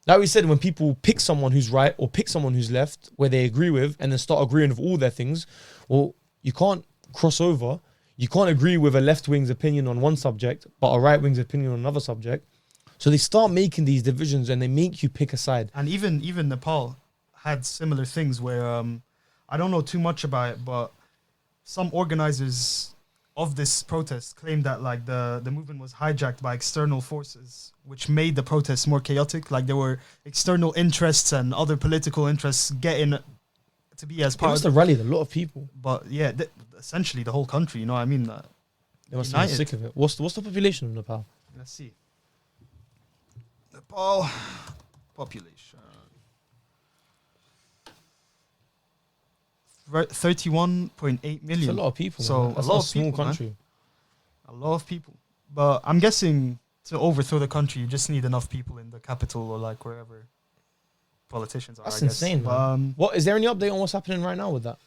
like we said, when people pick someone who's right or pick someone who's left, where they agree with, and then start agreeing with all their things, well, you can't cross over. You can't agree with a left wing's opinion on one subject, but a right wing's opinion on another subject. So they start making these divisions, and they make you pick a side. And even Nepal had similar things where I don't know too much about it, but some organizers of this protest claimed that like the movement was hijacked by external forces, which made the protests more chaotic. Like there were external interests and other political interests getting to be as part. It must have rallied a lot of people. But yeah, essentially the whole country. You know what I mean? They must have been sick of it. What's the population of Nepal? Let's see. Nepal population 31.8 million. It's a lot of people. So man. That's a lot a of small people, country. Man. A lot of people. But I'm guessing to overthrow the country, you just need enough people in the capital or like wherever politicians are. That's I guess. insane, man. What is there any update on what's happening right now with that?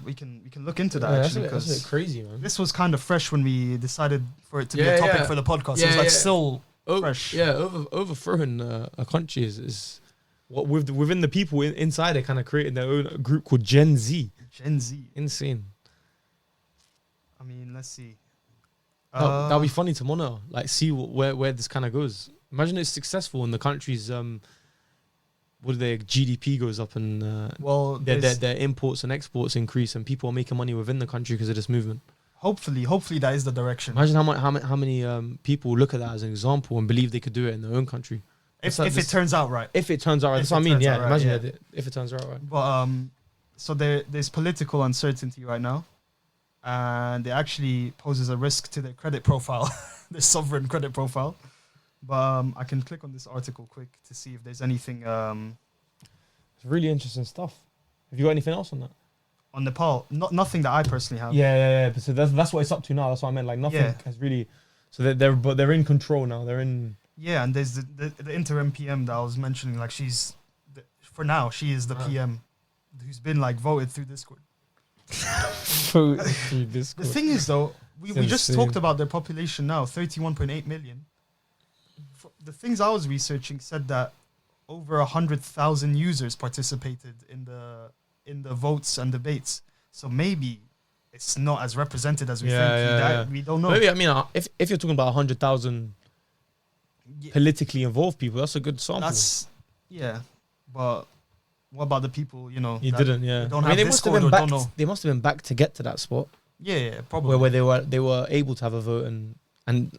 We can look into that actually, because that's a bit crazy, man. This was kind of fresh when we decided for it to be a topic for the podcast. It was like still fresh. Yeah, overthrowing a country is what within the people inside it kind of created their own group called Gen Z. Gen Z, insane. I mean, let's see. That'll be funny to monitor, like see where this kind of goes. Imagine it's successful and the country's their GDP goes up and their imports and exports increase and people are making money within the country because of this movement. Hopefully that is the direction. Imagine how many people look at that as an example and believe they could do it in their own country. If it turns out right. If it turns out right. That's what I mean. Yeah, imagine if it turns out right. But so there's political uncertainty right now, and it actually poses a risk to their credit profile, their sovereign credit profile. But I can click on this article quick to see if there's anything. It's really interesting stuff. Have you got anything else on that? on Nepal. Nothing that I personally have. Yeah. So that's what it's up to now. That's what I meant. Like nothing has really. So they're in control now. They're in. Yeah, and there's the interim PM that I was mentioning. Like for now, she is the PM who's been like voted through Discord. The thing is though, we just talked about their population now, 31.8 million. The things I was researching said that over 100,000 users participated in the votes and debates. So maybe it's not as represented as we think. We don't know. Maybe, I mean, if you're talking about 100,000 politically involved people, that's a good sample. But what about the people, you know? You didn't, yeah. Don't have Discord or don't know. They must have been back to get to that spot. Yeah, probably. Where they were able to have a vote and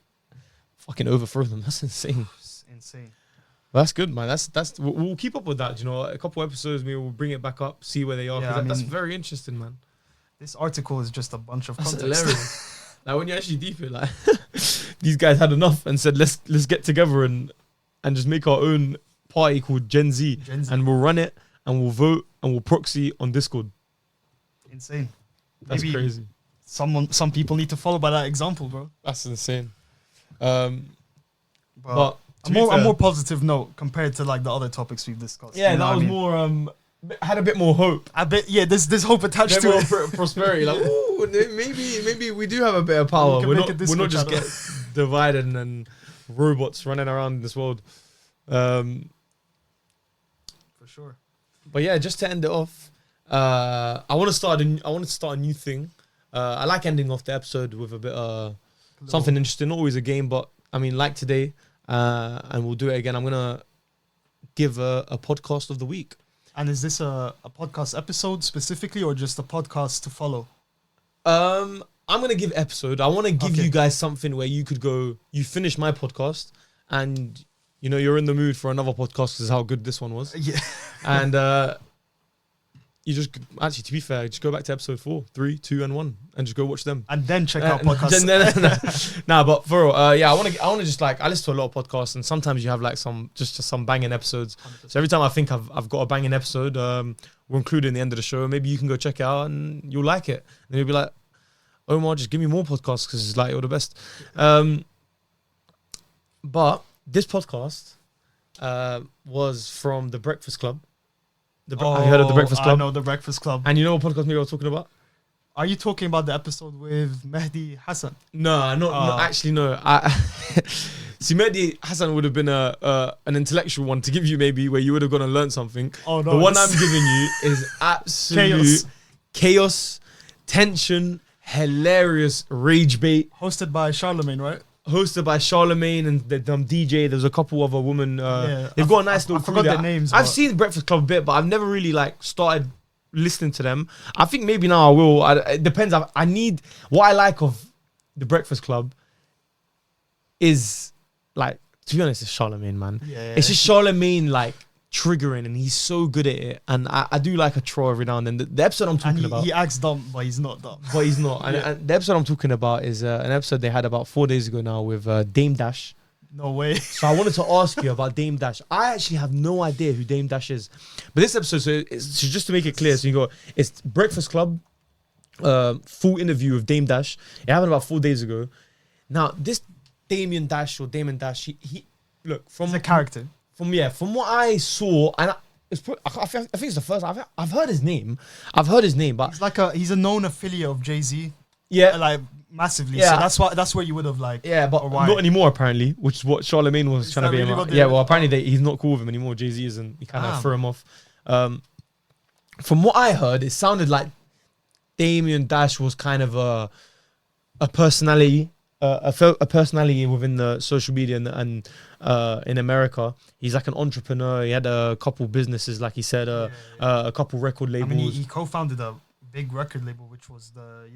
fucking overthrow them. That's insane. It's insane. That's good, man. We'll keep up with that. You know, a couple episodes, maybe we'll bring it back up, see where they are. Yeah, That's very interesting, man. This article is just a bunch of context. Hilarious. Like when you actually deep it, like these guys had enough and said, let's get together and just make our own party called Gen Z, and we'll run it and we'll vote and we'll proxy on Discord. Insane. That's Maybe crazy. Some people need to follow by that example, bro. That's insane. But a more positive note compared to like the other topics we've discussed. Yeah, that was more had a bit more hope. There's hope attached to it. Prosperity, like ooh, maybe we do have a bit of power. We're not just get divided and robots running around in this world. For sure. But yeah, just to end it off, I want to start a new thing. I like ending off the episode with a bit something interesting. Not always a game, but I mean, like today, and we'll do it again. I'm gonna give a podcast of the week. And is this a podcast episode specifically, or just a podcast to follow? I'm gonna give episode. I want to give you guys something where you could go. You finish my podcast, and you know you're in the mood for another podcast because how good this one was. Yeah. And you just actually, to be fair, just go back to episode 4, 3, 2, and 1, and just go watch them, and then check out podcasts. Nah, but for real, yeah, I want to just like I listen to a lot of podcasts, and sometimes you have like some banging episodes. 100%. So every time I think I've got a banging episode, we'll include it in the end of the show. Maybe you can go check it out and you'll like it. And you'll be like, Omar, just give me more podcasts because it's like you're the best. But this podcast was from The Breakfast Club. Have you heard of The Breakfast Club? I know The Breakfast Club. And you know what podcast maybe I was talking about? Are you talking about the episode with Mehdi Hassan? No, not actually, no. See, Mehdi Hassan would have been an intellectual one to give you maybe where you would have gone and learned something. Oh, no. The one I'm giving you is absolute chaos, tension, hilarious rage bait. Hosted by Charlemagne, right? Hosted by Charlemagne and the DJ. There's a couple other women. They've got a nice little crew. I forgot their names. I've seen Breakfast Club a bit, but I've never really like started listening to them. I think maybe now I will. It depends. I need what I like of the Breakfast Club is like, to be honest, it's Charlemagne, man. Yeah. It's just Charlemagne like triggering, and he's so good at it. And I do like a troll every now and then. The episode I'm talking about, he acts dumb, but he's not dumb. But he's not. And the episode I'm talking about is an episode they had about 4 days ago now with Dame Dash. No way. So I wanted to ask you about Dame Dash. I actually have no idea who Dame Dash is. But this episode, so just to make it clear, so you go, it's Breakfast Club, full interview with Dame Dash. It happened about 4 days ago. Now, this Damien Dash or Damon Dash, he look, from he's a character. From what I saw, and I think it's the first I've heard his name. But he's a known affiliate of Jay-Z. Yeah, like massively. Yeah. So that's where you would have like. Yeah, but not anymore apparently, which is what Charlemagne was trying to be. Really yeah, well apparently he's not cool with him anymore. Jay-Z isn't. He kind of threw him off. From what I heard, it sounded like Damien Dash was kind of a personality. A personality within the social media and in America. He's like an entrepreneur. He had a couple businesses, like he said, a couple record labels. I mean, he co-founded a big record label, which was the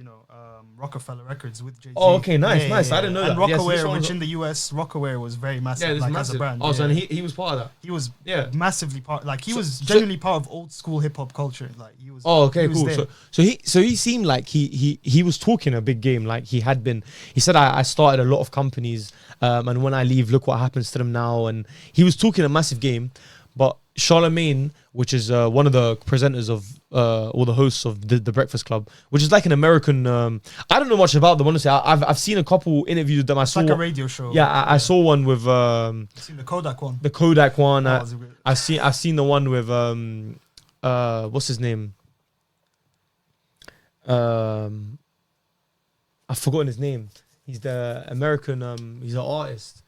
Rockefeller Records with Jay-Z. Oh, okay, nice. I didn't know that. And Rockaware, which in the US, Rockaware was very massive, massive. as a brand. Oh, so he was part of that. He was massively part. Like he was genuinely part of old school hip hop culture. Like he was. Oh, okay, cool. So he seemed like he was talking a big game. Like he had been. He said I started a lot of companies, and when I leave, look what happens to them now. And he was talking a massive game. But Charlemagne, which is one of the presenters of or the hosts of the Breakfast Club, which is like an American. I don't know much about them, honestly. I've seen a couple interviews with them. I It's saw like a radio show. Yeah, I saw one with You've seen the Kodak one. the Kodak one. That was a bit- I've seen the one with what's his name? I've forgotten his name. He's the American. He's an artist.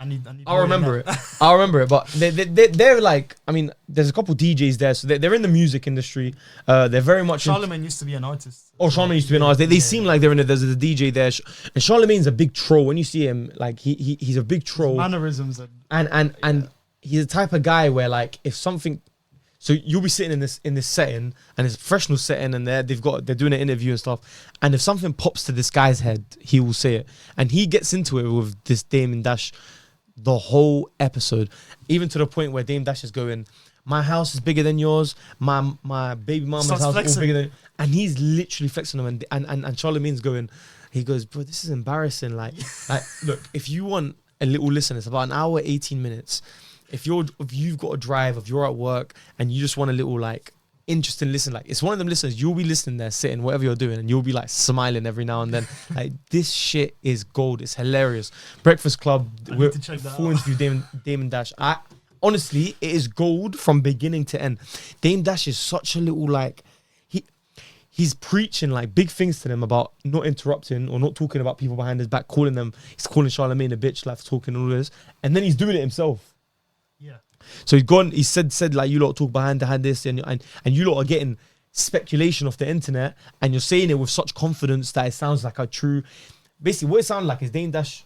I need I'll remember it. I'll remember it. But they're like, I mean, there's a couple DJs there, so they're in the music industry. They're very much. Charlemagne used to be an artist. Oh, Charlemagne used to be an artist. They seem like they're in it. There's a DJ there, and Charlemagne's a big troll. When you see him, like he's a big troll. Mannerisms And he's the type of guy where like if something, so you'll be sitting in this setting and it's a professional setting and they're doing an interview and stuff, and if something pops to this guy's head, he will say it, and he gets into it with this Dame Dash the whole episode, even to the point where Dame Dash is going, my house is bigger than yours, my baby mama's Starts house flexing. is all bigger than, and he's literally flexing them, and Charlemagne's going, he goes, bro, this is embarrassing. Like look, if you want a little listen, it's about an hour 18 minutes. If you've got to drive, if you're at work and you just want a little like interesting listen, like it's one of them listeners, you'll be listening there, sitting whatever you're doing, and you'll be like smiling every now and then. Like this shit is gold. It's hilarious. Breakfast Club, we're to check that full out. interview. Dame Dash. Honestly, it is gold from beginning to end. Dame Dash is such a little like he's preaching like big things to them about not interrupting or not talking about people behind his back, he's calling Charlemagne a bitch, like talking all this, and then he's doing it himself. Yeah. So he's gone. He said like, you lot talk behind this, and you lot are getting speculation off the internet, and you're saying it with such confidence that it sounds like a true. Basically, what it sounded like is Dame Dash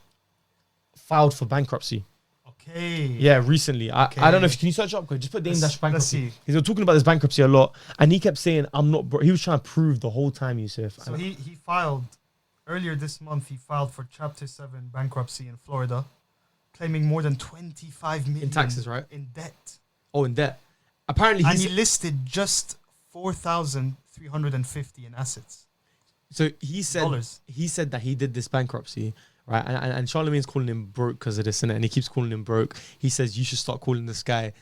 filed for bankruptcy. Okay. Yeah, recently. I don't know if can you search up? Just put Dame Dash bankruptcy. He's talking about this bankruptcy a lot, and he kept saying, "I'm not." He was trying to prove the whole time, Yousef. So he filed earlier this month. He filed for Chapter 7 bankruptcy in Florida, claiming more than 25 million In taxes, right? In debt. Oh, in debt. Apparently, And he listed just 4,350 in assets. So he said Dollars. that he did this bankruptcy, right? And Charlemagne's calling him broke because of this, and he keeps calling him broke. He says you should start calling this guy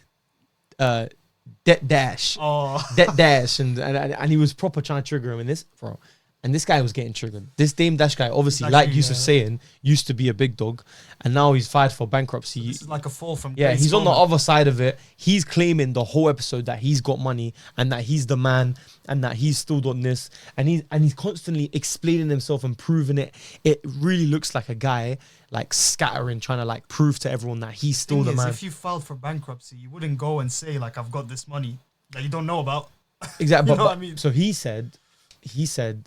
Debt Dash. Oh. Debt Dash, and he was proper trying to trigger him in this, bro. And this guy was getting triggered. This Dame Dash guy, obviously, Exactly, like Yousef saying, used to be a big dog, and now he's fired for bankruptcy. This is like a fall from Yeah, grace he's on the moment. other side of it. He's claiming the whole episode that he's got money and that he's the man and that he's still done this, and he's constantly explaining himself and proving it. It really looks like a guy like scattering, trying to like prove to everyone that he's still Thing the is, man. if you filed for bankruptcy, you wouldn't go and say like I've got this money that you don't know about. Exactly. You know what I mean? So he said,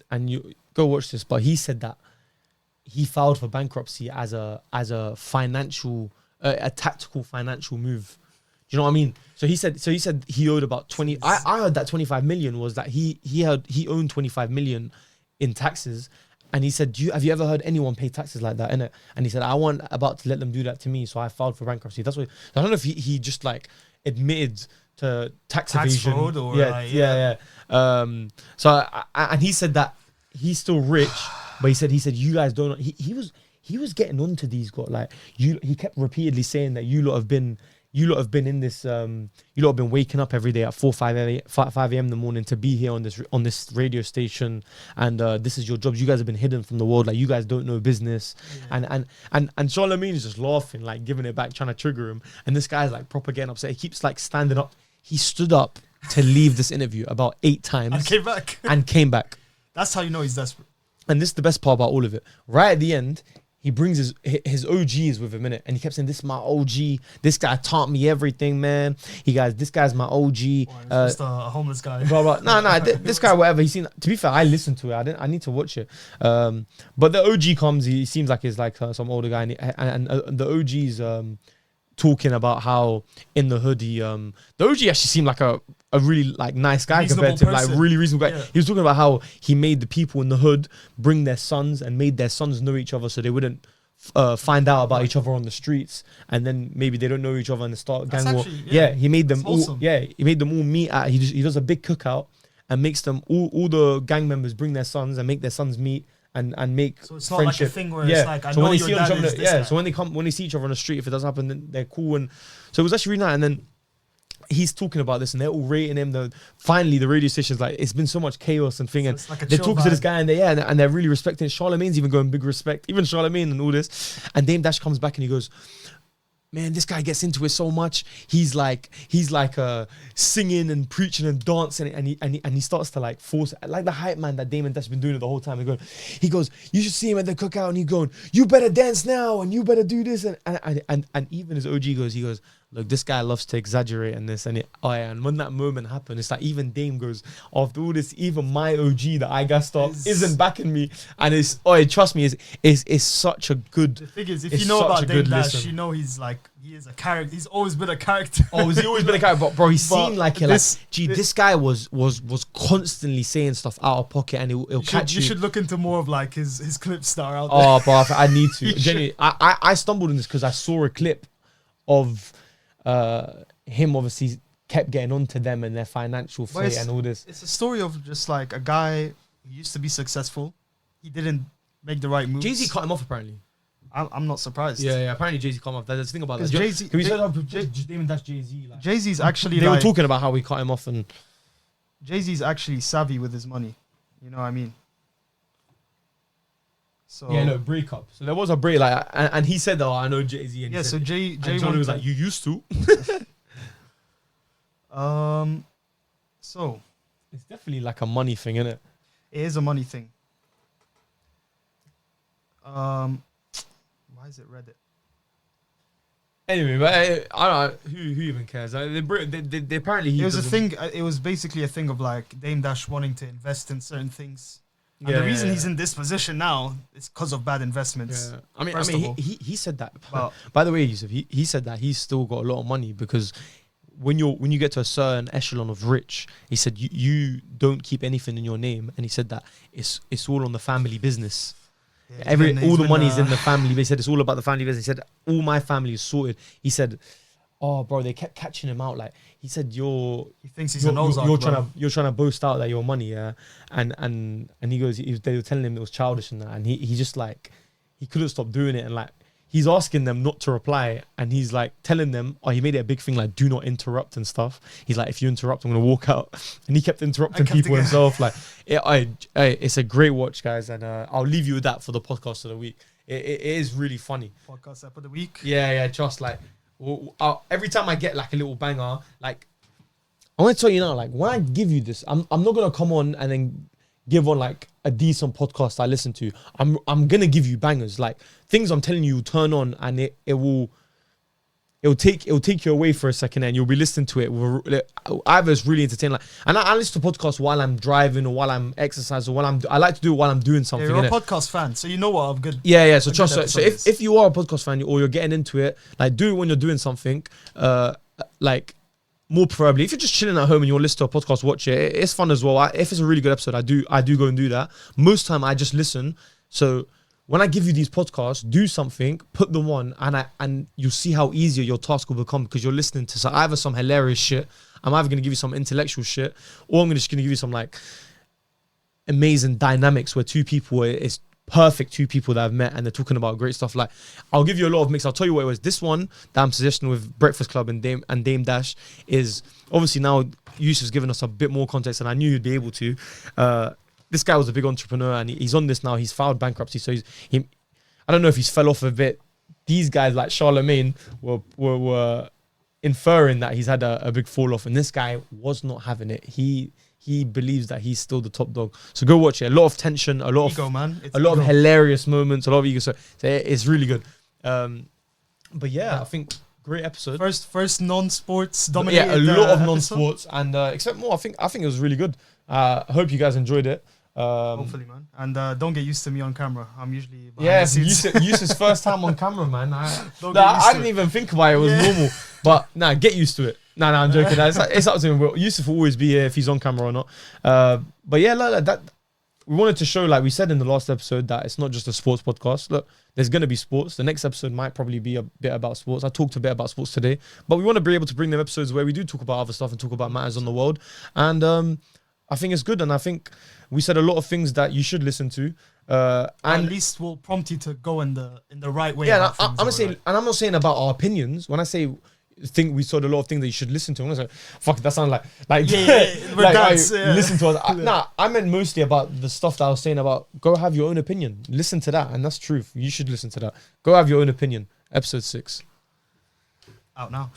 and you go watch this, but he said that he filed for bankruptcy as a financial, a tactical financial move. Do you know what I mean? So he said he owed about 20. I heard that 25 million was that he owned 25 million in taxes. And he said, have you ever heard anyone pay taxes like that, innit? And he said, I want about to let them do that to me, so I filed for bankruptcy. That's what I don't know if he just like admitted to tax evasion. Fraud or yeah. And he said that he's still rich, but he said you guys don't know. He was getting onto these guys, like he kept repeatedly saying that you lot have been in this you lot have been waking up every day at 5 a.m. in the morning to be here on this radio station, and this is your jobs. You guys have been hidden from the world, like you guys don't know business. And Charlemagne is just laughing, like giving it back, trying to trigger him, and this guy's like proper getting upset. He keeps like standing up. He stood up to leave this interview about 8 times And came back. and came back. That's how you know he's desperate. And this is the best part about all of it. Right at the end, he brings his OGs with him in it, and he kept saying, "This is my OG. This guy taught me everything, man. This guy's my OG." Just a homeless guy. Blah, blah. No, this guy, whatever. He's seen. To be fair, I listened to it. I need to watch it. But the OG comes. He seems like he's like some older guy, and the OG's talking about how in the hood the OG actually seemed like a really like nice guy compared to him, like really reasonable guy. Yeah. He was talking about how he made the people in the hood bring their sons and made their sons know each other so they wouldn't find out about each other on the streets, and then maybe they don't know each other and start gang war. Yeah, he made them all. Yeah, he made them all meet at. He does a big cookout and makes them all the gang members bring their sons and make their sons meet and make So it's not friendship. like a thing where it's like, I so know when they your see dad each other, is this guy. so when they see each other on the street, if it does happen, then they're cool. And so it was actually really nice. And then he's talking about this, and they're all rating him. Finally, the radio station's like, it's been so much chaos and thing, So and it's like a they're chill talking to this vibe. guy, and they're really respecting it. Charlemagne's even going big respect, even Charlemagne and all this. And Dame Dash comes back and he goes, man, this guy gets into it so much. He's like singing and preaching and dancing, and he starts to like force like the hype man that Damon Dash been doing it the whole time. He goes, you should see him at the cookout, and he's going, you better dance now, and you better do this, and even his OG goes, look, this guy loves to exaggerate and this, and and when that moment happened, it's like even Dame goes, after all this, even my OG that I gassed up isn't backing me, and it's trust me, it's such a good. The thing is, if it's you know such about a Dame good Dash, listen. you know he is a character. He's always been a character. Oh, has he always been a character? Bro, he seemed like it. this- This guy was constantly saying stuff out of pocket, and he'll catch you. You should look into more of like his clips that are out there. Oh, bro, I need to. Genuinely, I stumbled in this because I saw a clip of him. Obviously, kept getting onto them and their financial But fate and all this. It's a story of just like a guy who used to be successful. He didn't make the right moves. Jay-Z cut him off apparently. I'm not surprised. Yeah. Apparently Jay-Z cut him off. There's a thing about that. 'Cause Jay-Z- Can we Jay- say that? Just Damon Dash Jay-Z. Like, Jay-Z's actually they were like, talking about how we cut him off, and Jay-Z's actually savvy with his money. You know what I mean? So breakup. So there was a break, like, and he said, "Oh, I know Jay-Z." And he yeah, said, so Jay and Johnny was like, "You used to." So It's definitely like a money thing, isn't it? it is a money thing. Why is it Reddit? Anyway, but I don't know who even cares. They apparently he It was a doesn't- thing. It was basically a thing of like Dame Dash wanting to invest in certain things. And Yeah, the reason yeah, he's yeah. in this position now is because of bad investments. Yeah. I mean, First of all. he said that. But- By the way, Yousef, he said that he's still got a lot of money because when you get to a certain echelon of rich, he said you don't keep anything in your name, and he said that it's all on the family business. Yeah, All the money's in the family. They said it's all about the family business. He said all my family is sorted. He said, "Oh, bro, they kept catching him out." Like he said, He thinks he's an Ozark. you're trying to boast out that your money, yeah." And he goes, they were telling him it was childish and that, and he just like he couldn't stop doing it, and like he's asking them not to reply, and he's like telling them, he made it a big thing, like do not interrupt and stuff. He's like, if you interrupt, I'm gonna walk out, and he kept interrupting people himself. Like, it's a great watch, guys, and I'll leave you with that for the podcast of the week. It is really funny. Podcast app of the week. Yeah, just like every time I get like a little banger, like I want to tell you now, like when I give you this, I'm not gonna come on and then give on like a decent podcast I listen to. I'm gonna give you bangers, like things I'm telling you turn on, and it'll take you away for a second, and you'll be listening to it. Either it's really entertaining, like, and I listen to podcasts while I'm driving or while I'm exercising or I like to do it while I'm doing something. Yeah, you're a innit? podcast fan, so you know what I'm good. Yeah. So a good trust. So episode is. if you are a podcast fan or you're getting into it, like do it when you're doing something. Like more preferably, if you're just chilling at home and you want to listen to a podcast, watch it. It's fun as well. If it's a really good episode, I do go and do that. Most time I just listen. So when I give you these podcasts, do something, put them on, and you'll see how easier your task will become because you're listening to either some hilarious shit. I'm either going to give you some intellectual shit, or I'm just going to give you some like amazing dynamics where two people, it's perfect two people that I've met and they're talking about great stuff. Like I'll give you a lot of mix. I'll tell you what it was. This one that I'm suggesting with Breakfast Club and Dame Dash is obviously now Yousef's given us a bit more context and I knew he'd be able to. This guy was a big entrepreneur and he's on this now. He's filed bankruptcy, so he I don't know if he's fell off a bit. These guys like Charlemagne were inferring that he's had a big fall off, and this guy was not having it. He believes that he's still the top dog. So go watch it. A lot of tension, a lot Ego, of man. It's a lot ego. of hilarious moments, a lot of ego. So it's really good. But yeah, I think great episode. First non-sports But dominated. yeah, a lot of episode. non-sports and except more. I think it was really good. I hope you guys enjoyed it. Hopefully, man. And don't get used to me on camera. I'm usually behind the Yeah, scenes. Yusef's first time on camera, man. Don't get used I to didn't it. even think about it. It was normal. But get used to it. I'm joking. It's up to him. Yousef will always be here if he's on camera or not. But yeah, that we wanted to show, like we said in the last episode, that it's not just a sports podcast. Look, there's going to be sports. The next episode might probably be a bit about sports. I talked a bit about sports today, but we want to be able to bring them episodes where we do talk about other stuff and talk about matters on the world. And I think it's good. And I think we said a lot of things that you should listen to. At And least will prompt you to go in the right way. yeah, about I'm things not or saying, like- and I'm not saying about our opinions. When I say think we saw a lot of things that you should listen to, I'm not saying, fuck, that sounds like regards, listen to us. Nah, I meant mostly about the stuff that I was saying about go have your own opinion. Listen to that, and that's truth. You should listen to that. Go have your own opinion. Episode 6. out now.